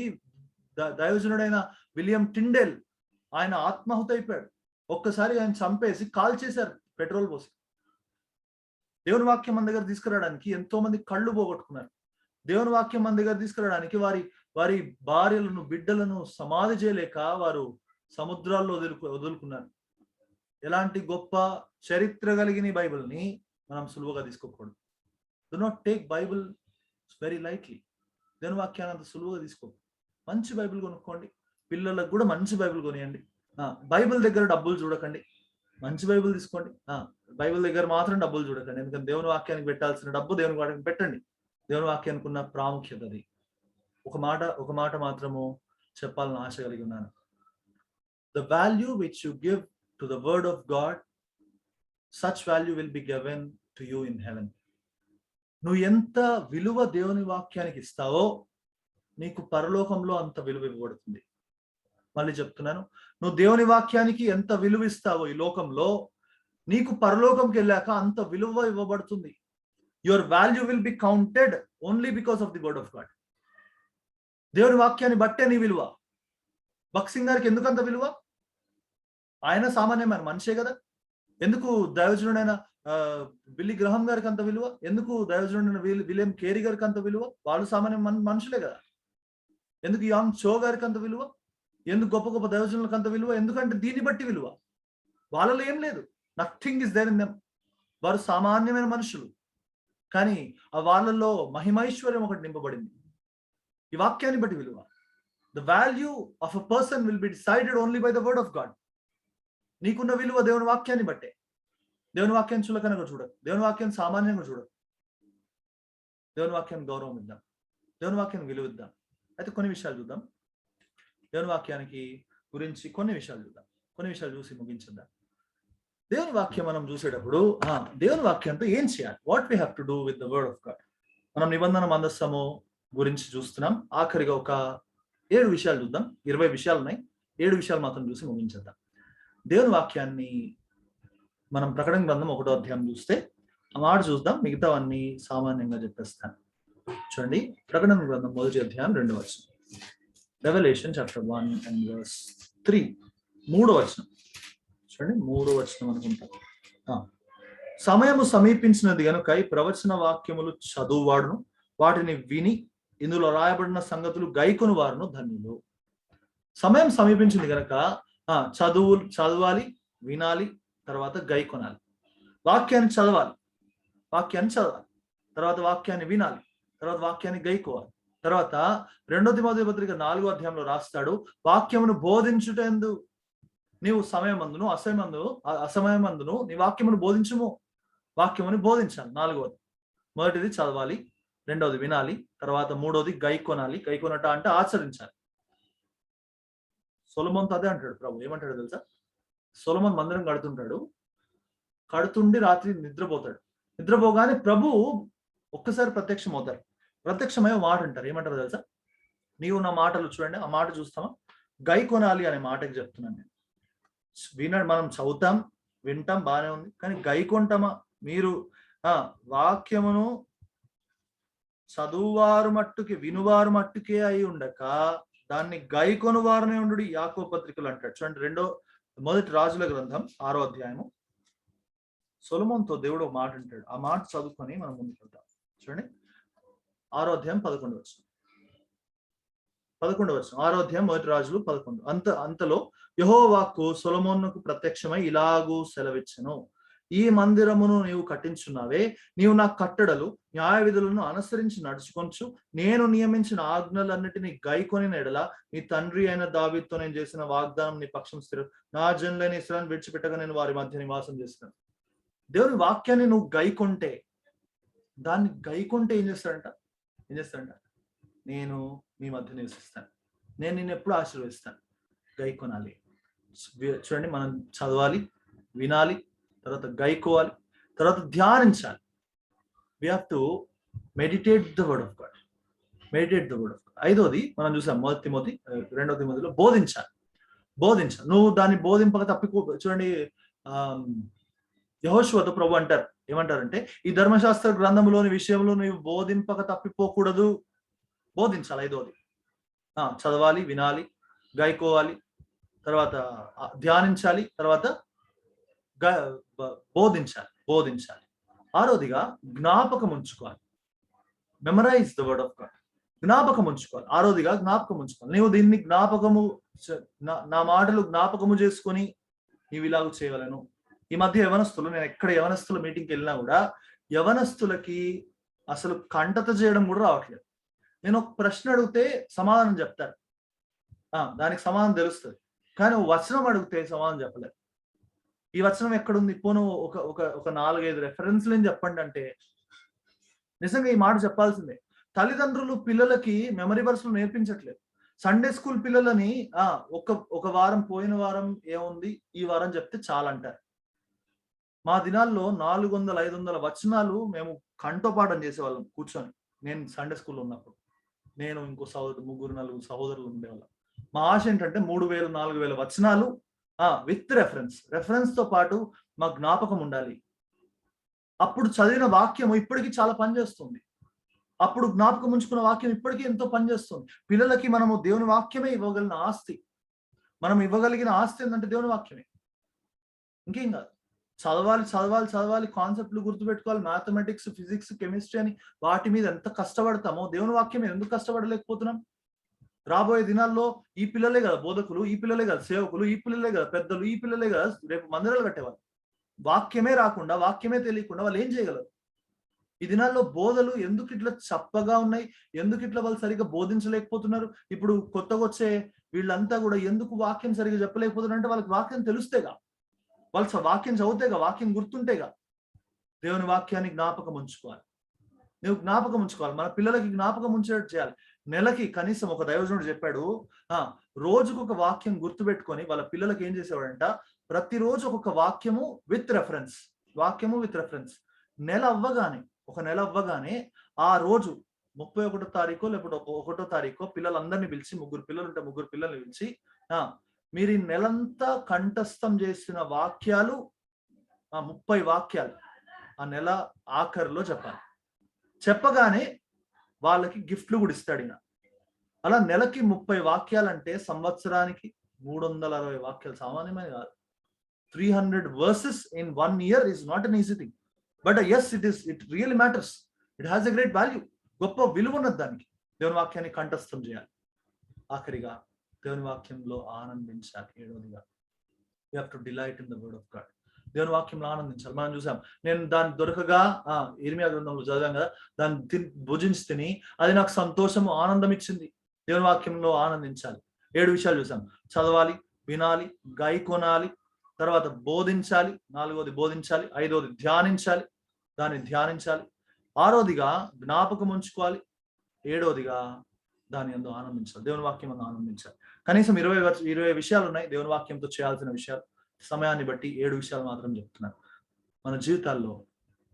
దైవజనుడైన విలియం టిండెల్ ఆయన ఆత్మాహుతి అయిపోయాడు. ఒక్కసారి ఆయన చంపేసి కాల్ చేశారు పెట్రోల్ పోసి. దేవుని వాక్యం మన దగ్గర తీసుకురావడానికి ఎంతో మంది కళ్ళు పోగొట్టుకున్నారు. దేవుని వాక్యం మన దగ్గర తీసుకురావడానికి వారి భార్యలను, బిడ్డలను సమాధి చేయలేక వారు సముద్రాల్లో వదులుకున్నారు. ఎలాంటి గొప్ప చరిత్ర కలిగిన బైబిల్ని మనం సులువుగా తీసుకోకూడదు. Do not take Bible very lightly. దేవుని వాక్యాన్ని అంత సులువుగా తీసుకోకూడదు. మంచి బైబిల్ కొనుక్కోండి. పిల్లలకు కూడా మంచి బైబిల్ కొనియండి. బైబిల్ దగ్గర డబ్బులు చూడకండి. మంచి బైబిల్ తీసుకోండి. బైబిల్ దగ్గర మాత్రం డబ్బులు చూడకండి. ఎందుకంటే దేవుని వాక్యానికి పెట్టాల్సిన డబ్బు దేవుని వాక్యానికి పెట్టండి. దేవుని వాక్యానికి ఉన్న ప్రాముఖ్యత అది. ఒక మాట మాత్రము చెప్పాలని ఆశ కలిగి ఉన్నాను. The value which you give to the word of God, such value will be given to you in heaven. నువ్వు ఎంత విలువ దేవుని వాక్యానికి ఇస్తావో నీకు పరలోకంలో అంత విలువ ఇవ్వబడుతుంది. మళ్ళీ చెప్తున్నాను, నువ్వు దేవుని వాక్యానికి ఎంత విలువ ఇస్తావో ఈ లోకంలో, నీకు పరలోకంకి వెళ్ళాక అంత విలువ ఇవ్వబడుతుంది. Your value will be counted only because of the word of God. దేవుని వాక్యాన్ని బట్టే నీ విలువ. భక్సింగ్ గారికి ఎందుకు అంత విలువ? ఆయన సామాన్యమైన మనిషే కదా. ఎందుకు దైవజనుడైన బిల్లీ గ్రహం గారికి అంత విలువ? ఎందుకు దైవజనుడైన విలియం కేరీ గారికి అంత విలువ? వాళ్ళు సామాన్య మనుషులే కదా. ఎందుకు యాంగ్ చో గారికి అంత విలువ? ఎందుకు గొప్ప గొప్ప దైవజనులకు అంత విలువ? ఎందుకంటే దీన్ని బట్టి విలువ. వాళ్ళలో ఏం లేదు. Nothing is there in them. వారు సామాన్యమైన మనుషులు, కానీ ఆ వాళ్ళలో మహిమైశ్వర్యం ఒకటి నింపబడింది. ఈ వాక్యాన్ని బట్టి విలువ. The value of a person will be decided only by the word of God. నీకున్న విలువ దేవుని వాక్యాన్ని బట్టే. దేవుని వాక్యాన్ని చులకనగా చూడదు. దేవుని వాక్యాన్ని సామాన్యంగా చూడదు. దేవుని వాక్యాన్ని గౌరవం ఇద్దాం. దేవుని వాక్యాన్ని విలువ ఇద్దాం. అయితే కొన్ని విషయాలు చూద్దాం. దేవుని వాక్యానికి గురించి కొన్ని విషయాలు చూద్దాం. కొన్ని విషయాలు చూసి ముగించేద్దాం. దేవుని వాక్యం మనం చూసేటప్పుడు దేవుని వాక్యంతో ఏం చేయాలి? What we have to do with the word of God. మనం నిబంధన మందస్సము గురించి చూస్తున్నాం. ఆఖరిగా ఒక 7 విషయాలు చూద్దాం. 20 విషయాలు ఉన్నాయి. 7 విషయాలు మాత్రం చూసి ముగించేద్దాం. దేవుని వాక్యాన్ని మనం ప్రకటన గ్రంథం 1వ అధ్యాయం చూస్తే ఆ మాట చూద్దాం. మిగతావన్నీ సామాన్యంగా చెప్పేస్తాను. చూడండి, ప్రకటన గ్రంథం 1వ అధ్యాయం 2వ వచనం. Revelation chapter 1 and verse 3. 3వ వచనం చూడండి. 3వ వచనం అనుకుంటా. సమయము సమీపించినది గనుక ఈ ప్రవచన వాక్యములు చదువువాడును, వాటిని విని ఇందులో రాయబడిన సంగతులు గైకొను వారును ధన్యులు. సమయం సమీపించింది గనక చదవాలి, వినాలి, తర్వాత గైకొనాలి. వాక్యాన్ని చదవాలి, తర్వాత వాక్యాన్ని వినాలి, తర్వాత వాక్యాన్ని గైకోవాలి. తర్వాత 2 తిమోతి పత్రిక 4వ అధ్యాయంలో రాస్తాడు, వాక్యమును బోధించుటందు నీవు సమయమందును అసమయమందును నీ వాక్యమును బోధించుము. వాక్యముని బోధించాలి. 4వది. మొదటిది చదవాలి, 2వది వినాలి, తర్వాత 3వది గైకొనాలి. గైకొనట అంటే ఆచరించాలి. సొలొమోన్ అదే అంటాడు ప్రభు. ఏమంటాడు తెలుసా? సొలొమోన్ మందిరం కడుతుండి రాత్రి నిద్రపోతాడు. నిద్రపోగానే ప్రభు ఒక్కసారి ప్రత్యక్షమవుతారు. ప్రత్యక్షమై మాట అంటారు. ఏమంటారు తెలుసా? నీవు నా మాటలు చూడండి. ఆ మాట చూస్తామా? గైకొనాలి అనే మాటకి చెప్తున్నాను నేను. మనం చదువుతాం, వింటాం, బాగానే ఉంది, కానీ గైకొంటామా? మీరు వాక్యమును చదువువారు మట్టుకి, వినువారు మట్టుకే అయి ఉండక దాన్ని గైకొను వారనే ఉండు యాకోబు పత్రికలు అంటాడు. చూడండి, మొదటి రాజుల గ్రంథం 6వ అధ్యాయము. సొలొమోన్తో దేవుడు ఒక మాట అంటాడు. ఆ మాట చదువుకొని మనం ముందుకు వెళ్తాం. చూడండి, 6వ అధ్యాయం 11వ వచనం. 6వ అధ్యాయం మొదటి రాజులు 11. అంతలో యెహోవా వాక్కు సొలొమోనుకు ప్రత్యక్షమై ఇలాగూ సెలవిచ్చెను, ఈ మందిరమును నీవు కట్టించున్నావే, నీవు నా కట్టడలు న్యాయ విధులను అనుసరించి నడుచుకొంచు నేను నియమించిన ఆజ్ఞలన్నిటినీ గైకొని ఎడల నీ తండ్రి అయిన దావీదుతో నేను చేసిన వాగ్దానం నీ పక్షం స్థిరం, నా జనులైన ఇశ్రాయేలును విడిచిపెట్టగా నేను వారి మధ్య నివాసం చేస్తాను. దేవుని వాక్యాన్ని నువ్వు గైకొంటే, దాన్ని గైకొంటే ఏం చేస్తాడంట, నేను మీ మధ్య నివసిస్తాను, నేను నిన్ను ఎప్పుడు ఆశీర్వదిస్తాను. గైకొనాలి. చూడండి, మనం చదవాలి, వినాలి, తర్వాత గైకోవాలి, తర్వాత ధ్యానించాలి. we have to meditate the word of God. ఐదోది మనం చూసాం, 2 తిమోతిలో బోధించాలి. నువ్వు దాన్ని బోధింపక చూడండి, యెహోషువతో ప్రభు అంటారు, ఏమంటారంటే ఈ ధర్మశాస్త్ర గ్రంథంలోని విషయంలో నువ్వు బోధింపక తప్పిపోకూడదు. బోధించాలి. ఐదోది చదవాలి, వినాలి, గైకోవాలి, తర్వాత ధ్యానించాలి, తర్వాత బోధించాలి. ఆరోదిగా జ్ఞాపకం ఉంచుకోవాలి. Memorise the word of God. జ్ఞాపకం ఉంచుకోవాలి. ఆరోదిగా జ్ఞాపకం ఉంచుకోవాలి. నీవు దీన్ని నా మాటలు జ్ఞాపకము చేసుకొని నీవు ఇలాగ చేయగలను. ఈ మధ్య యవనస్తులు, నేను ఎక్కడ యవనస్తుల మీటింగ్కి వెళ్ళినా కూడా యవనస్తులకి అసలు కంటత చేయడం కూడా రావట్లేదు. నేను ఒక ప్రశ్న అడిగితే సమాధానం చెప్తారు, దానికి సమాధానం తెలుస్తుంది, కానీ వచనం అడిగితే సమాధానం చెప్పలేదు. ఈ వచనం ఎక్కడుంది, పోను ఒక 4-5 రెఫరెన్స్లు చెప్పండి అంటే నిజంగా ఈ మాట చెప్పాల్సిందే. తల్లిదండ్రులు పిల్లలకి మెమరీ వర్స్లు నేర్పించట్లేదు. సండే స్కూల్ పిల్లలని ఒక వారం, పోయిన వారం ఏముంది, ఈ వారం చెప్తే చాలంటారు. మా దినాల్లో 400-500 వచనాలు మేము కంఠోపాఠం చేసేవాళ్ళం కూర్చొని. నేను సండే స్కూల్లో ఉన్నప్పుడు, నేను ఇంకో సహోదరు, 3-4 సహోదరులు ఉండేవాళ్ళం. మా ఆశ ఏంటంటే 3000-4000 వచనాలు విత్ రెఫరెన్స్ తో పాటు మా జ్ఞాపకం ఉండాలి. అప్పుడు చదివిన వాక్యం ఇప్పటికీ చాలా పనిచేస్తుంది. అప్పుడు జ్ఞాపకం ఉంచుకున్న వాక్యం ఇప్పటికీ ఎంతో పనిచేస్తుంది. పిల్లలకి మనము దేవుని వాక్యమే ఇవ్వగలిగిన ఆస్తి. మనం ఇవ్వగలిగిన ఆస్తి ఏంటంటే దేవుని వాక్యమే, ఇంకేం కాదు. చదవాలి, కాన్సెప్ట్లు గుర్తుపెట్టుకోవాలి. మ్యాథమెటిక్స్, ఫిజిక్స్, కెమిస్ట్రీ అని వాటి మీద ఎంత కష్టపడతామో దేవుని వాక్యం మీద ఎందుకు కష్టపడలేకపోతున్నాం? రాబోయే దినాల్లో ఈ పిల్లలే కదా బోధకులు, ఈ పిల్లలే కదా సేవకులు, ఈ పిల్లలే కదా పెద్దలు, ఈ పిల్లలే కదా రేపు మందిరాలు కట్టేవాళ్ళు. వాక్యమే రాకుండా, వాక్యమే తెలియకుండా వాళ్ళు ఏం చేయగలరు? ఈ దినాల్లో బోధలు ఎందుకు ఇట్లా చప్పగా ఉన్నాయి? ఎందుకు ఇట్లా వాళ్ళు సరిగ్గా బోధించలేకపోతున్నారు? ఇప్పుడు కొత్తగా వచ్చే వీళ్ళంతా కూడా ఎందుకు వాక్యం సరిగ్గా చెప్పలేకపోతున్నారు అంటే వాళ్ళకి వాక్యం తెలుస్తేగా, వాళ్ళు వాక్యం చదివితేగా, వాక్యం గుర్తుంటేగా. దేవుని వాక్యాన్ని జ్ఞాపకం ఉంచుకోవాలి. నువ్వు జ్ఞాపకం ఉంచుకోవాలి. మన పిల్లలకి జ్ఞాపకం ఉంచేటట్టు చేయాలి. నెలకి కనీసం ఒక దైవజనుడు చెప్పాడు, రోజుకు ఒక వాక్యం గుర్తుపెట్టుకొని వాళ్ళ పిల్లలకి ఏం చేసేవాడంట, ప్రతిరోజు ఒక్కొక్క వాక్యము విత్ రెఫరెన్స్. ఒక నెల అవ్వగానే ఆ రోజు 31వ తారీఖు లేకపోతే 1వ తారీఖు పిల్లలందరినీ పిలిచి, 3 పిల్లలు ఉంటే 3 పిల్లల్ని పిలిచి, మీరు ఈ నెలంతా కంఠస్థం చేసిన వాక్యాలు 30 వాక్యాలు ఆ నెల ఆఖరిలో చెప్పాలి. చెప్పగానే వాళ్ళకి గిఫ్ట్లు కూడా ఇస్తాడు ఈయన. అలా నెలకి 30 వాక్యాలంటే సంవత్సరానికి 360 వాక్యాలు సామాన్యమే కాదు. 300 verses in 1 year is not an easy thing. But yes, it really matters. It has a great value. గొప్ప విలువ ఉన్నది దానికి. దేవుని వాక్యాన్ని కంఠస్థం చేయాలి. ఆఖరిగా దేవుని వాక్యంలో ఆనందించాలి. 7వదిగా we have to delight in the word of God. దేవుని వాక్యంలో ఆనందించాలి. మనం చూసాం, నేను దాన్ని దొరకగా ఇర్మియా గ్రంథంలో చదివాం కదా, దాన్ని భుజించి తిని అది నాకు సంతోషము, ఆనందం ఇచ్చింది. దేవుని వాక్యంలో ఆనందించాలి. 7 విషయాలు చూసాం. చదవాలి, వినాలి, గైకొనాలి, తర్వాత బోధించాలి, 4వది బోధించాలి, 5వది ధ్యానించాలి, దాన్ని ధ్యానించాలి, 6వదిగా జ్ఞాపకం ఉంచుకోవాలి, 7వదిగా దాని యందు ఆనందించాలి. దేవుని వాక్యం యందు ఆనందించాలి. కనీసం 20 విషయాలు ఉన్నాయి దేవుని వాక్యంతో చేయాల్సిన విషయాలు. సమయాన్ని బట్టి 7 విషయాలు మాత్రం చెప్తున్నాను. మన జీవితాల్లో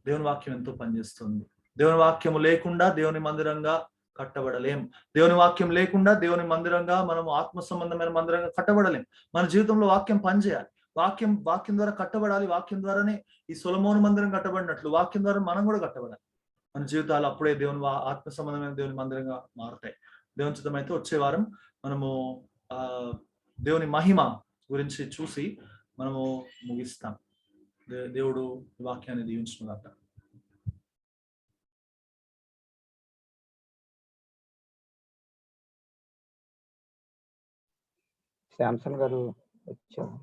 దేవుని వాక్యం ఎంతో పనిచేస్తుంది. దేవుని వాక్యము లేకుండా దేవుని మందిరంగా కట్టబడలేం. దేవుని వాక్యం లేకుండా దేవుని మందిరంగా మనం ఆత్మ సంబంధమైన మందిరంగా కట్టబడలేం. మన జీవితంలో వాక్యం పనిచేయాలి. వాక్యం ద్వారా కట్టబడాలి. వాక్యం ద్వారానే ఈ సొలొమోను మందిరం కట్టబడినట్లు వాక్యం ద్వారా మనం కూడా కట్టబడాలి. మన జీవితాలు అప్పుడే దేవుని ఆత్మ సంబంధమైన దేవుని మందిరంగా మారుతాయి. దేవుని చిత్తమైతే వచ్చే వారం మనము దేవుని మహిమ గురించి చూసి మనము ముగిస్తాం. దేవుడు వాక్యాన్ని దీవించునుగాక. శాంసన్ గారు వచ్చారు.